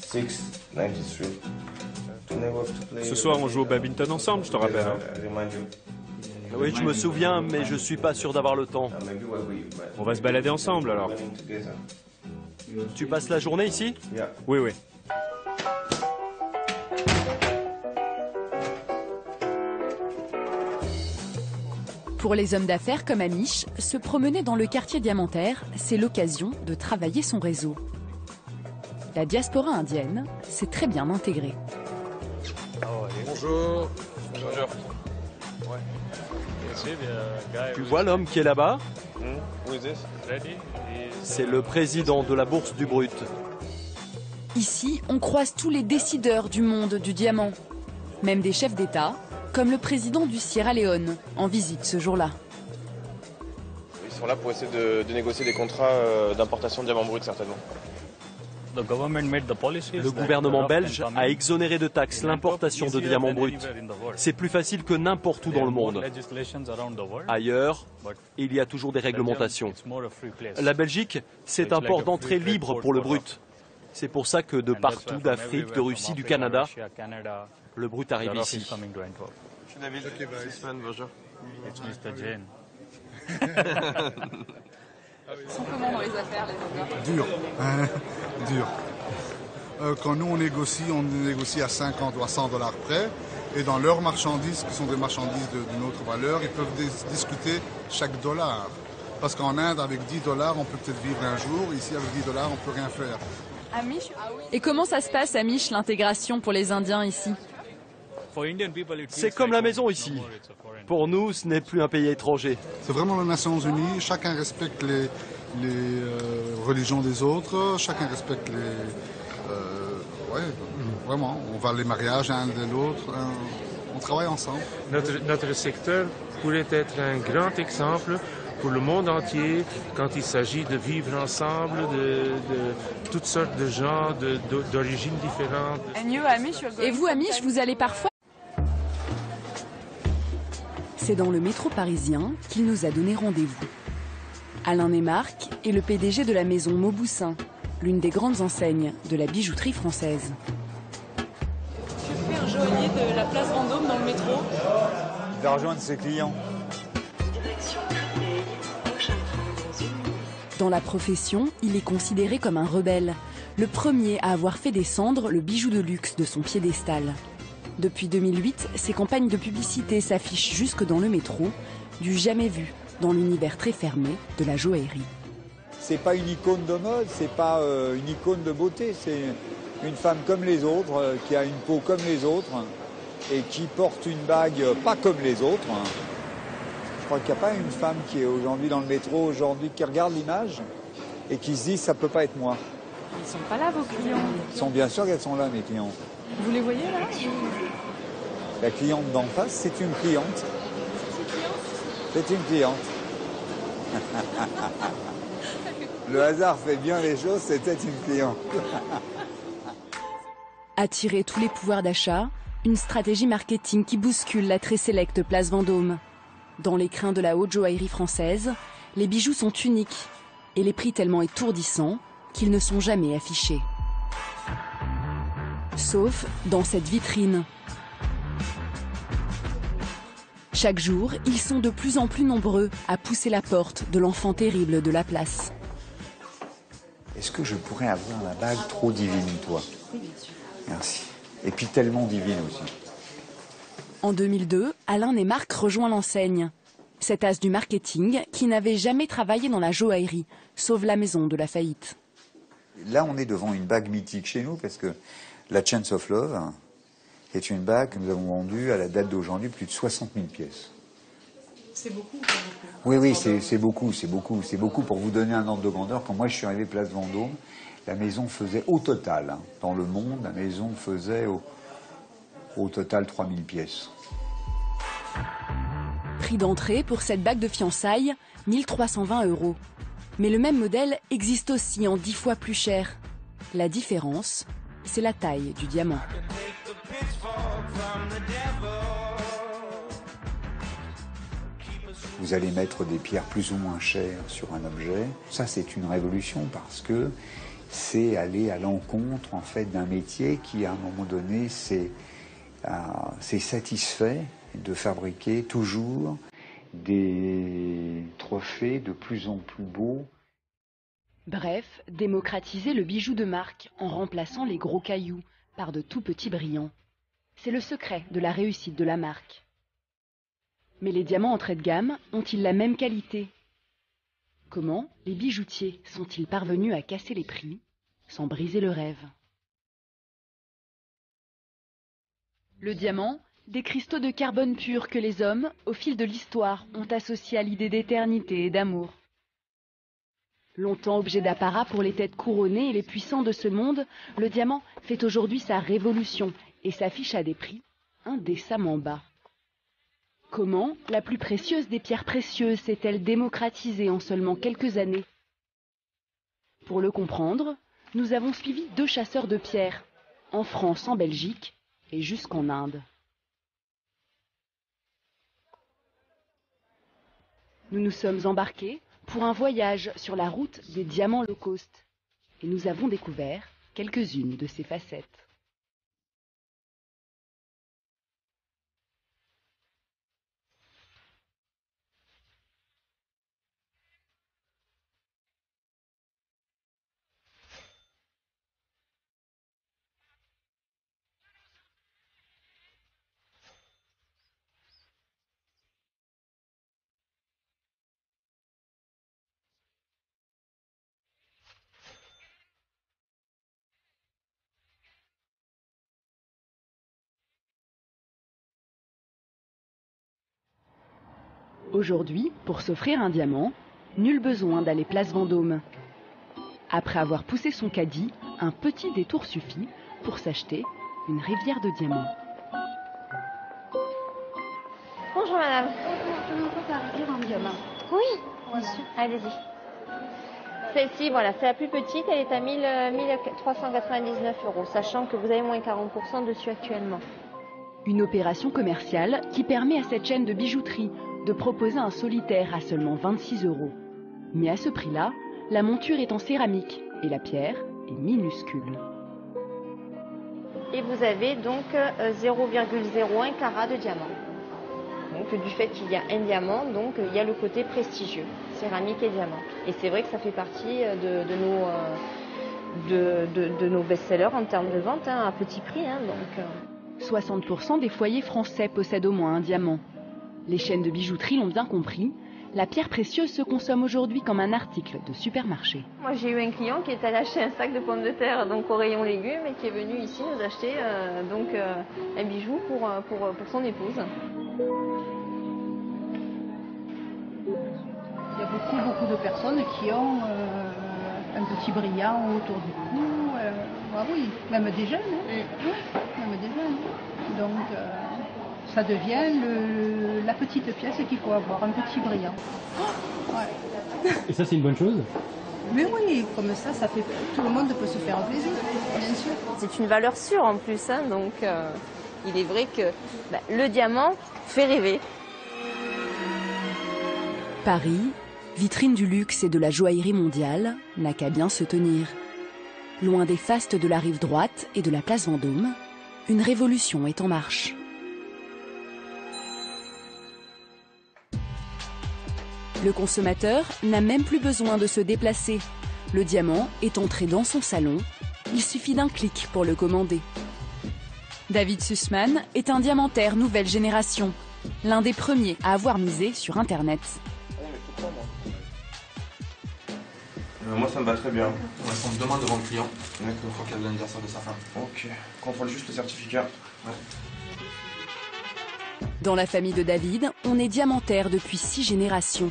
693. Ce soir, on joue au badminton ensemble, je te rappelle. Hein. Oui, je me souviens, mais je suis pas sûr d'avoir le temps. On va se balader ensemble, alors. Tu passes la journée ici? Oui, oui. Pour les hommes d'affaires comme Amish, se promener dans le quartier diamantaire, c'est l'occasion de travailler son réseau. La diaspora indienne s'est très bien intégrée. Bonjour. Bonjour. Tu vois l'homme qui est là-bas? C'est le président de la Bourse du Brut. Ici, on croise tous les décideurs du monde du diamant, même des chefs d'État, comme le président du Sierra Leone, en visite ce jour-là. Ils sont là pour essayer de négocier des contrats d'importation de diamants bruts, certainement. Le gouvernement belge a exonéré de taxes l'importation de diamants bruts. C'est plus facile que n'importe où dans le monde. Ailleurs, il y a toujours des réglementations. La Belgique, c'est un port d'entrée libre pour le brut. C'est pour ça que de partout, d'Afrique, de Russie, du Canada, le brut arrive ici. Je suis David. Bonjour. Ils sont comment dans les affaires, les Indiens? Dur. Dur. Quand nous on négocie à 50 ou à 100 $ près. Et dans leurs marchandises, qui sont des marchandises d'une autre valeur, ils peuvent discuter chaque dollar. Parce qu'en Inde, avec 10 $, on peut peut-être vivre un jour. Ici, avec 10 $, on peut rien faire. Et comment ça se passe, Amish, l'intégration pour les Indiens ici? C'est comme la maison ici. Pour nous, ce n'est plus un pays étranger. C'est vraiment les Nations Unies. Chacun respecte les religions des autres. Chacun respecte vraiment, on va les mariages un de l'autre. On travaille ensemble. Notre secteur pourrait être un grand exemple pour le monde entier quand il s'agit de vivre ensemble, de toutes sortes de gens, d'origines différentes. Et vous, Amish, vous allez parfois... C'est dans le métro parisien qu'il nous a donné rendez-vous. Alain et Marc est le PDG de la maison Mauboussin, l'une des grandes enseignes de la bijouterie française. Je fais un joaillier de la place Vendôme dans le métro. Il va rejoindre ses clients. Dans la profession, il est considéré comme un rebelle, le premier à avoir fait descendre le bijou de luxe de son piédestal. Depuis 2008, ses campagnes de publicité s'affichent jusque dans le métro, du jamais vu dans l'univers très fermé de la joaillerie. C'est pas une icône de mode, c'est pas une icône de beauté, c'est une femme comme les autres, qui a une peau comme les autres et qui porte une bague pas comme les autres. Je crois qu'il n'y a pas une femme qui est aujourd'hui dans le métro, aujourd'hui, qui regarde l'image et qui se dit ça peut pas être moi. Ils sont pas là, vos clients? Ils sont bien sûr qu'elles sont là, mes clients. Vous les voyez là? La cliente d'en face, c'est une cliente. C'est une cliente. Le hasard fait bien les choses, c'était une cliente. Attirer tous les pouvoirs d'achat, une stratégie marketing qui bouscule la très sélecte place Vendôme. Dans les crins de la haute joaillerie française, les bijoux sont uniques et les prix tellement étourdissants qu'ils ne sont jamais affichés. Sauf dans cette vitrine. Chaque jour, ils sont de plus en plus nombreux à pousser la porte de l'enfant terrible de la place. Est-ce que je pourrais avoir la bague trop divine, toi? Oui, bien sûr. Merci. Et puis tellement divine aussi. En 2002, Alain et Marc rejoignent l'enseigne. Cet as du marketing qui n'avait jamais travaillé dans la joaillerie, sauf la maison de la faillite. Là, on est devant une bague mythique chez nous parce que la Chance of Love est une bague que nous avons vendue à la date d'aujourd'hui plus de 60 000 pièces. C'est beaucoup, pas beaucoup. Oui, c'est beaucoup, c'est beaucoup. C'est beaucoup pour vous donner un ordre de grandeur. Quand moi je suis arrivé place Vendôme, la maison faisait au total, dans le monde, la maison faisait au total 3 000 pièces. Prix d'entrée pour cette bague de fiançailles, 1 320 €. Mais le même modèle existe aussi en 10 fois plus cher. La différence, c'est la taille du diamant. vous allez mettre des pierres plus ou moins chères sur un objet. Ça, c'est une révolution parce que c'est aller à l'encontre en fait d'un métier qui, à un moment donné, s'est satisfait de fabriquer toujours des trophées de plus en plus beaux. Bref, démocratiser le bijou de marque en remplaçant les gros cailloux par de tout petits brillants. C'est le secret de la réussite de la marque. Mais les diamants entrée de gamme ont-ils la même qualité? Comment les bijoutiers sont-ils parvenus à casser les prix sans briser le rêve? Le diamant, des cristaux de carbone pur que les hommes, au fil de l'histoire, ont associés à l'idée d'éternité et d'amour. Longtemps objet d'apparat pour les têtes couronnées et les puissants de ce monde, le diamant fait aujourd'hui sa révolution et s'affiche à des prix indécemment bas. Comment la plus précieuse des pierres précieuses s'est-elle démocratisée en seulement quelques années? Pour le comprendre, nous avons suivi 2 chasseurs de pierres, en France, en Belgique et jusqu'en Inde. Nous nous sommes embarqués pour un voyage sur la route des diamants low cost et nous avons découvert quelques-unes de ces facettes. Aujourd'hui, pour s'offrir un diamant, nul besoin d'aller place Vendôme. Après avoir poussé son caddie, un petit détour suffit pour s'acheter une rivière de diamants. Bonjour madame. Je peux partir en diamant. Oui, bien sûr. Allez-y. Celle-ci, voilà, c'est la plus petite, elle est à 1399 €, sachant que vous avez moins 40% dessus actuellement. Une opération commerciale qui permet à cette chaîne de bijouterie de proposer un solitaire à seulement 26 €. Mais à ce prix-là, la monture est en céramique et la pierre est minuscule. Et vous avez donc 0,01 carat de diamant. Donc du fait qu'il y a un diamant, donc il y a le côté prestigieux, céramique et diamant. Et c'est vrai que ça fait partie de nos best-sellers en termes de vente, à petit prix. 60% des foyers français possèdent au moins un diamant. Les chaînes de bijouterie l'ont bien compris, la pierre précieuse se consomme aujourd'hui comme un article de supermarché. Moi j'ai eu un client qui est allé acheter un sac de pommes de terre donc au rayon légumes et qui est venu ici nous acheter un bijou pour son épouse. Il y a beaucoup de personnes qui ont un petit brillant autour du cou. Ah oui, même des jeunes. Même des jeunes. Donc ça devient la petite pièce qu'il faut avoir, un petit brillant. Ouais. Et ça, c'est une bonne chose? Mais oui, comme ça fait tout le monde peut se faire plaisir, bien sûr. C'est une valeur sûre en plus, donc il est vrai que le diamant fait rêver. Paris, vitrine du luxe et de la joaillerie mondiale, n'a qu'à bien se tenir. Loin des fastes de la rive droite et de la place Vendôme, une révolution est en marche. Le consommateur n'a même plus besoin de se déplacer. Le diamant est entré dans son salon. Il suffit d'un clic pour le commander. David Sussman est un diamantaire nouvelle génération, l'un des premiers à avoir misé sur Internet. Moi, ça me va très bien. Ouais, on me demande devant le client. D'accord. Il faut qu'il y ait l'anniversaire de sa femme. Ok. Contrôle juste le certificat. Ouais. Dans la famille de David, on est diamantaire depuis 6 générations.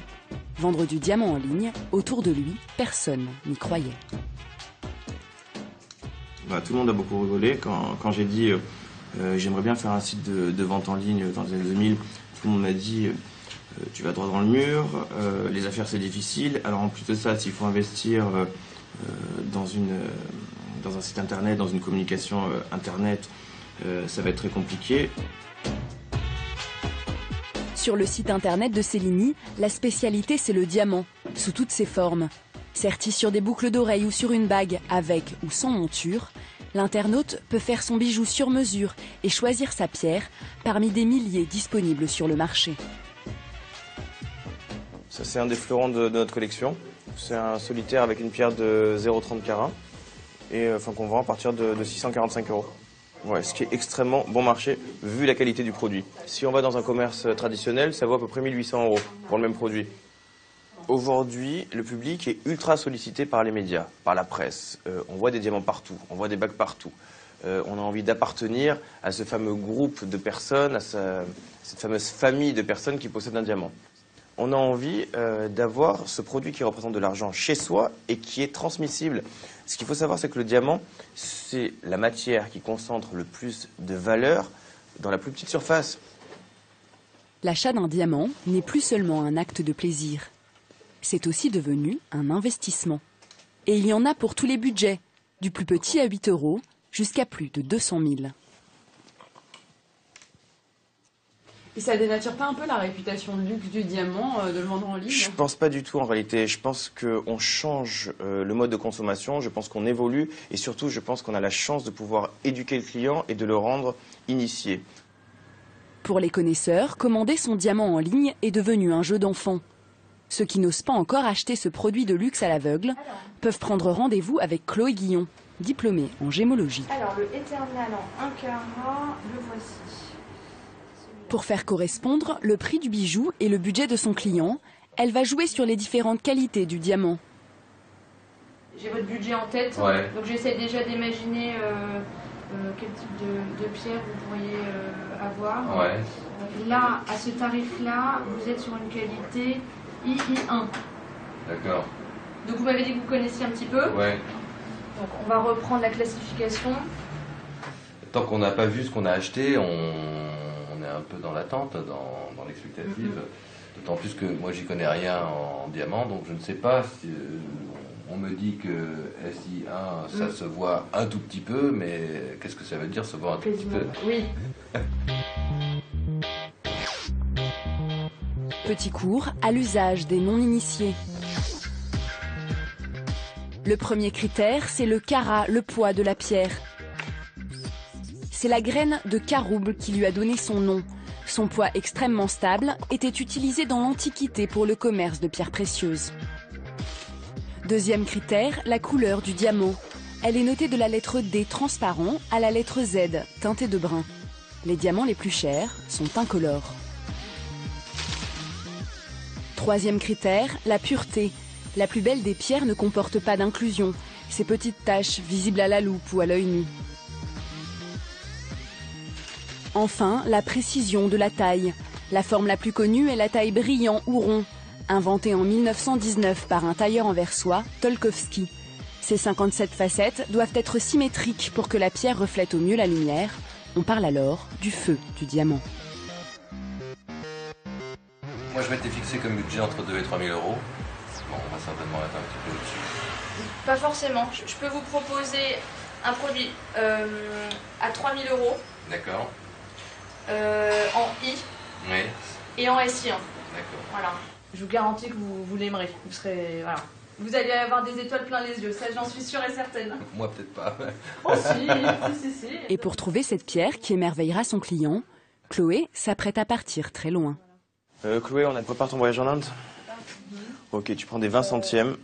Vendre du diamant en ligne, autour de lui, personne n'y croyait. Tout le monde a beaucoup rigolé quand j'ai dit j'aimerais bien faire un site de vente en ligne dans les années 2000. Tout le monde m'a dit tu vas droit dans le mur, les affaires c'est difficile. Alors en plus de ça, s'il faut investir dans un site internet, dans une communication internet, ça va être très compliqué. Sur le site internet de Cellini, la spécialité c'est le diamant, sous toutes ses formes. Serti sur des boucles d'oreilles ou sur une bague, avec ou sans monture, l'internaute peut faire son bijou sur mesure et choisir sa pierre parmi des milliers disponibles sur le marché. Ça, c'est un des fleurons de notre collection. C'est un solitaire avec une pierre de 0,30 carats et qu'on vend à partir de 645 €. Ouais, ce qui est extrêmement bon marché vu la qualité du produit. Si on va dans un commerce traditionnel, ça vaut à peu près 1800 € pour le même produit. Aujourd'hui, le public est ultra sollicité par les médias, par la presse. On voit des diamants partout, on voit des bagues partout. On a envie d'appartenir à ce fameux groupe de personnes, à cette fameuse famille de personnes qui possèdent un diamant. On a envie d'avoir ce produit qui représente de l'argent chez soi et qui est transmissible. Ce qu'il faut savoir, c'est que le diamant, c'est la matière qui concentre le plus de valeur dans la plus petite surface. L'achat d'un diamant n'est plus seulement un acte de plaisir. C'est aussi devenu un investissement. Et il y en a pour tous les budgets, du plus petit à 8 € jusqu'à plus de 200 000. Et ça dénature pas un peu la réputation de luxe du diamant de le vendre en ligne? Je pense pas du tout en réalité. Je pense qu'on change le mode de consommation, je pense qu'on évolue et surtout je pense qu'on a la chance de pouvoir éduquer le client et de le rendre initié. Pour les connaisseurs, commander son diamant en ligne est devenu un jeu d'enfant. Ceux qui n'osent pas encore acheter ce produit de luxe à l'aveugle peuvent prendre rendez-vous avec Chloé Guillon, diplômée en gémologie. Alors le éternel en 1 carat, le voici. Pour faire correspondre le prix du bijou et le budget de son client, elle va jouer sur les différentes qualités du diamant. J'ai votre budget en tête, donc j'essaie déjà d'imaginer quel type de pierre vous pourriez avoir. Là, à ce tarif-là, vous êtes sur une qualité II1. D'accord. Donc vous m'avez dit que vous connaissiez un petit peu. Ouais. Donc on va reprendre la classification. Tant qu'on n'a pas vu ce qu'on a acheté, on est un peu dans l'attente, dans l'expectative. D'autant plus que moi j'y connais rien en diamant, donc je ne sais pas si on me dit que SI1 ça se voit un tout petit peu, mais qu'est-ce que ça veut dire se voir un tout petit peu? Oui. Petit cours à l'usage des non-initiés. Le premier critère, c'est le carat, le poids de la pierre. C'est la graine de carouble qui lui a donné son nom. Son poids extrêmement stable était utilisé dans l'Antiquité pour le commerce de pierres précieuses. Deuxième critère, la couleur du diamant. Elle est notée de la lettre D transparent à la lettre Z teintée de brun. Les diamants les plus chers sont incolores. Troisième critère, la pureté. La plus belle des pierres ne comporte pas d'inclusion. Ces petites taches visibles à la loupe ou à l'œil nu. Enfin, la précision de la taille. La forme la plus connue est la taille brillant ou rond, inventée en 1919 par un tailleur anversois, Tolkowski. Ces 57 facettes doivent être symétriques pour que la pierre reflète au mieux la lumière. On parle alors du feu du diamant. Moi je m'étais fixé comme budget entre 2 000 et 3 000 €. Bon, on va certainement être un petit peu au-dessus. Pas forcément. Je peux vous proposer un produit à 3 000 €. D'accord. En I et en SI1. D'accord. Voilà. Je vous garantis que vous l'aimerez. Vous serez, voilà. Vous allez avoir des étoiles plein les yeux, ça j'en suis sûre et certaine. Moi peut-être pas. Oh si. Et pour trouver cette pierre qui émerveillera son client, Chloé s'apprête à partir très loin. Chloé, on prépare ton voyage en Inde? Ok, tu prends des 20 centièmes.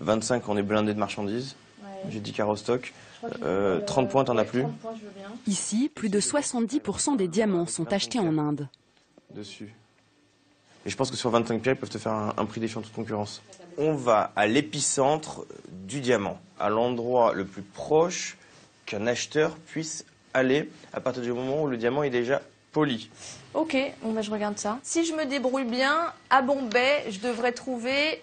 25, on est blindé de marchandises. J'ai 10 carats au stock. 30 points, t'en as plus? Ici, plus de 70% des diamants sont achetés en Inde. Dessus. Et je pense que sur 25 pierres, ils peuvent te faire un prix défiant toute concurrence. On va à l'épicentre du diamant, à l'endroit le plus proche qu'un acheteur puisse aller à partir du moment où le diamant est déjà poli. Ok, bon bah je regarde ça. Si je me débrouille bien, à Bombay, je devrais trouver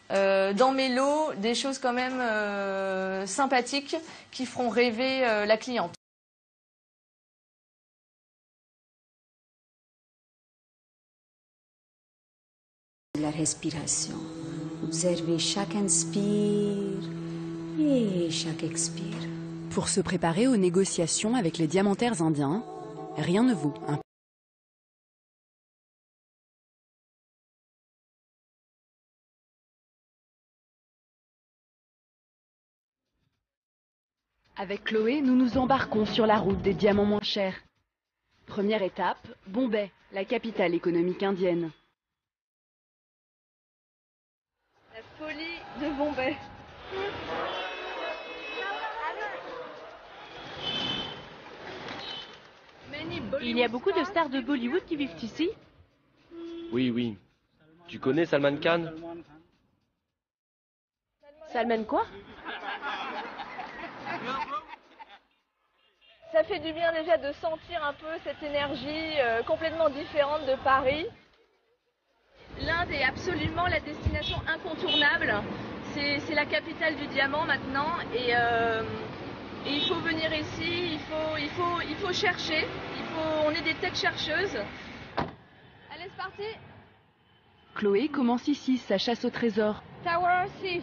dans mes lots des choses quand même sympathiques qui feront rêver la cliente. La respiration. Observez chaque inspire et chaque expire. Pour se préparer aux négociations avec les diamantaires indiens, rien ne vaut un Avec Chloé, nous nous embarquons sur la route des diamants moins chers. Première étape, Bombay, la capitale économique indienne. La folie de Bombay. Il y a beaucoup de stars de Bollywood qui vivent ici. Oui, oui. Tu connais Salman Khan? Salman quoi? Ça fait du bien déjà de sentir un peu cette énergie complètement différente de Paris. L'Inde est absolument la destination incontournable. C'est la capitale du diamant maintenant et il faut venir ici, il faut chercher, on est des têtes chercheuses. Allez, c'est parti. Chloé commence ici sa chasse au trésor. Tower C.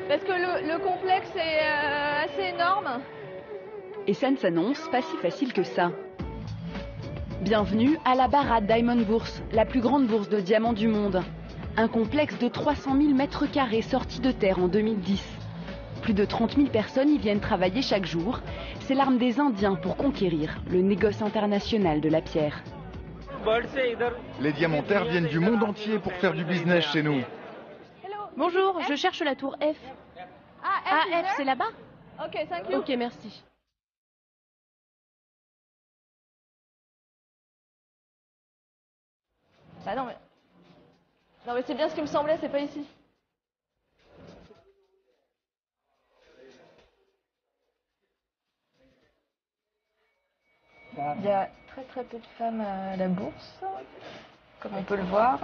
Parce que le complexe est assez énorme. Et ça ne s'annonce pas si facile que ça. Bienvenue à la Bharat Diamond Bourse, la plus grande bourse de diamants du monde. Un complexe de 300 000 mètres carrés sorti de terre en 2010. Plus de 30 000 personnes y viennent travailler chaque jour. C'est l'arme des Indiens pour conquérir le négoce international de la pierre. Les diamantaires viennent du monde entier pour faire du business chez nous. Bonjour, je cherche la tour F. Ah, F, c'est là-bas? Ok, thank you. Ok, merci. Bah non mais c'est bien ce qui me semblait, c'est pas ici. Il y a très peu de femmes à la bourse, comme on peut le voir.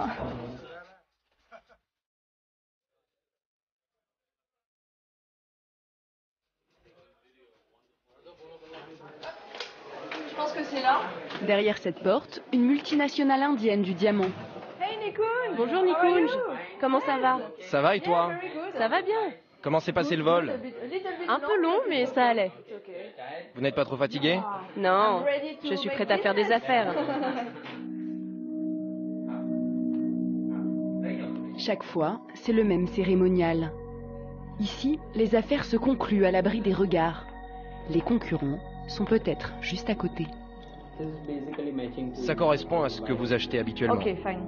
Je pense que c'est là. Derrière cette porte, une multinationale indienne du diamant. Hey Nikunj. Bonjour Nikunj. Comment ça va? Ça va et toi? Ça va bien. Comment s'est passé le vol? Un peu long, mais ça allait. Vous n'êtes pas trop fatigué? Non, je suis prête à faire des affaires. Chaque fois, c'est le même cérémonial. Ici, les affaires se concluent à l'abri des regards. Les concurrents sont peut-être juste à côté. Ça correspond à ce que vous achetez habituellement. Ok, fine.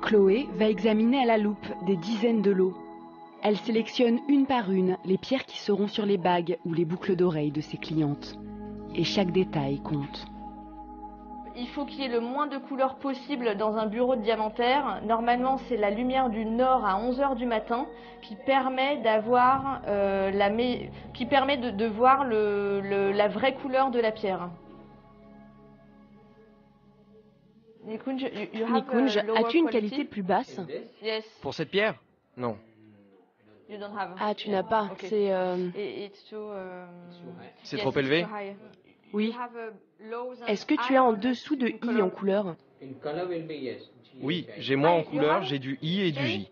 Chloé va examiner à la loupe des dizaines de lots. Elle sélectionne une par une les pierres qui seront sur les bagues ou les boucles d'oreilles de ses clientes. Et chaque détail compte. Il faut qu'il y ait le moins de couleurs possible dans un bureau de diamantaire. Normalement, c'est la lumière du nord à 11 h du matin qui permet d'avoir de voir la vraie couleur de la pierre. Nikunj, as-tu une qualité plus basse? Yes. Pour cette pierre? Non. You don't have. Ah, tu n'as pas. Okay. C'est C'est trop élevé? Oui. Est-ce que tu as en dessous de I en couleur? Oui, j'ai moi en couleur, j'ai du I et du J.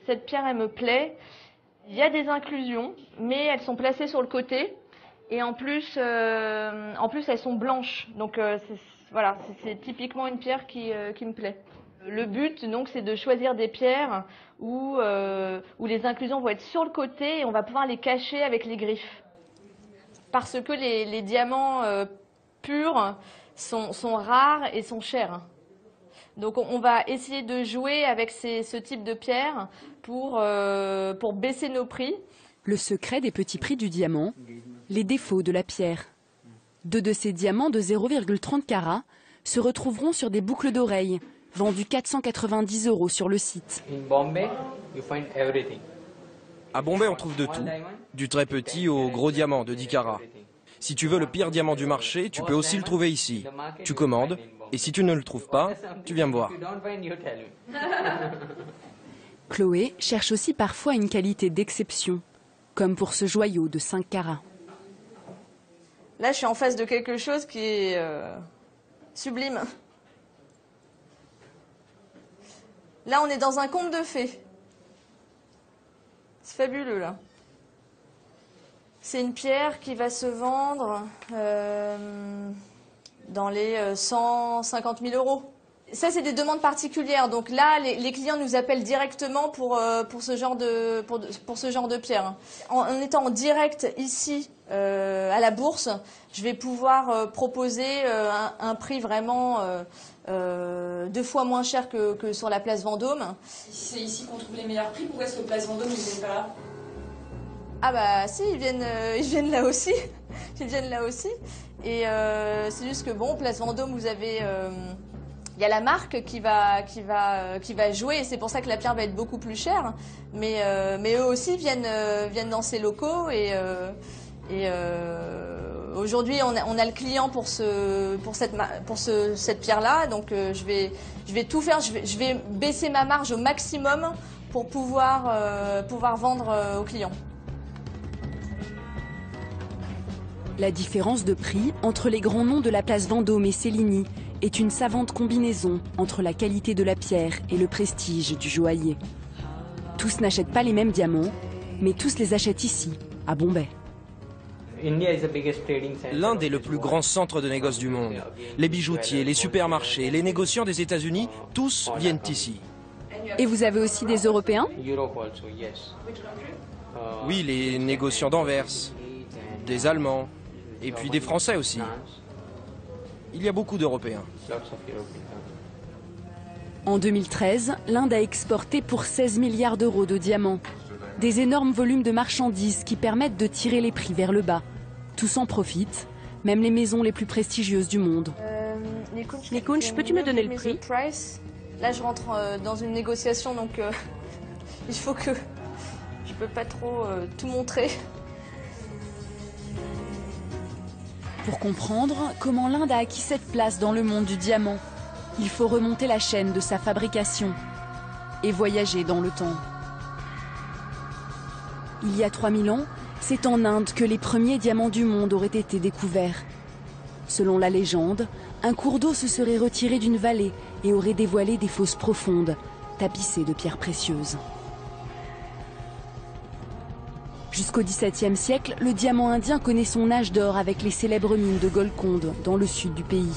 Cette pierre, elle me plaît. Il y a des inclusions, mais elles sont placées sur le côté. Et en plus elles sont blanches. Donc voilà, c'est typiquement une pierre qui me plaît. Le but, donc, c'est de choisir des pierres où les inclusions vont être sur le côté et on va pouvoir les cacher avec les griffes. Parce que les diamants purs sont rares et sont chers. Donc on va essayer de jouer avec ce type de pierre pour baisser nos prix. Le secret des petits prix du diamant, les défauts de la pierre. 2 de ces diamants de 0,30 carats se retrouveront sur des boucles d'oreilles, vendues 490 € sur le site. À Bombay, on trouve de tout, du très petit au gros diamant de 10 carats. Si tu veux le pire diamant du marché, tu peux aussi le trouver ici. Tu commandes, et si tu ne le trouves pas, tu viens me voir. Chloé cherche aussi parfois une qualité d'exception, comme pour ce joyau de 5 carats. Là, je suis en face de quelque chose qui est sublime. Là, on est dans un conte de fées. C'est fabuleux, là. C'est une pierre qui va se vendre dans les 150 000 euros. Ça, c'est des demandes particulières. Donc là, les clients nous appellent directement pour ce genre de pierre. En étant en direct ici à la bourse, je vais pouvoir proposer un prix vraiment 2 fois moins cher que sur la place Vendôme. C'est ici qu'on trouve les meilleurs prix. Pourquoi est-ce que place Vendôme, ils ne viennent pas là? Ah bah si, ils viennent là aussi. Ils viennent là aussi. Et c'est juste que bon, place Vendôme, vous avez... Il y a la marque qui va jouer et c'est pour ça que la pierre va être beaucoup plus chère. Mais eux aussi viennent dans ces locaux et aujourd'hui on a le client pour cette pierre-là. Donc je vais tout faire. Je vais baisser ma marge au maximum pour pouvoir vendre aux clients. La différence de prix entre les grands noms de la place Vendôme et Céligny est une savante combinaison entre la qualité de la pierre et le prestige du joaillier. Tous n'achètent pas les mêmes diamants, mais tous les achètent ici, à Bombay. L'Inde est le plus grand centre de négoce du monde. Les bijoutiers, les supermarchés, les négociants des États-Unis, tous viennent ici. Et vous avez aussi des Européens? Oui, les négociants d'Anvers, des Allemands, et puis des Français aussi. Il y a beaucoup d'Européens. En 2013, l'Inde a exporté pour 16 milliards d'euros de diamants. Des énormes volumes de marchandises qui permettent de tirer les prix vers le bas. Tous en profitent, même les maisons les plus prestigieuses du monde. Nikunj, peux-tu me donner le prix? Là, je rentre dans une négociation, donc il faut que... Je peux pas trop tout montrer. Pour comprendre comment l'Inde a acquis cette place dans le monde du diamant, il faut remonter la chaîne de sa fabrication et voyager dans le temps. Il y a 3000 ans, c'est en Inde que les premiers diamants du monde auraient été découverts. Selon la légende, un cours d'eau se serait retiré d'une vallée et aurait dévoilé des fosses profondes, tapissées de pierres précieuses. Jusqu'au XVIIe siècle, le diamant indien connaît son âge d'or avec les célèbres mines de Golconde, dans le sud du pays.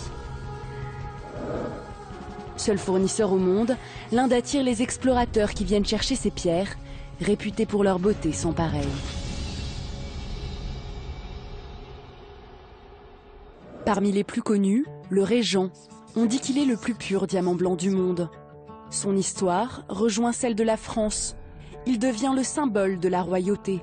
Seul fournisseur au monde, l'Inde attire les explorateurs qui viennent chercher ces pierres, réputées pour leur beauté sans pareille. Parmi les plus connus, le Régent. On dit qu'il est le plus pur diamant blanc du monde. Son histoire rejoint celle de la France. Il devient le symbole de la royauté.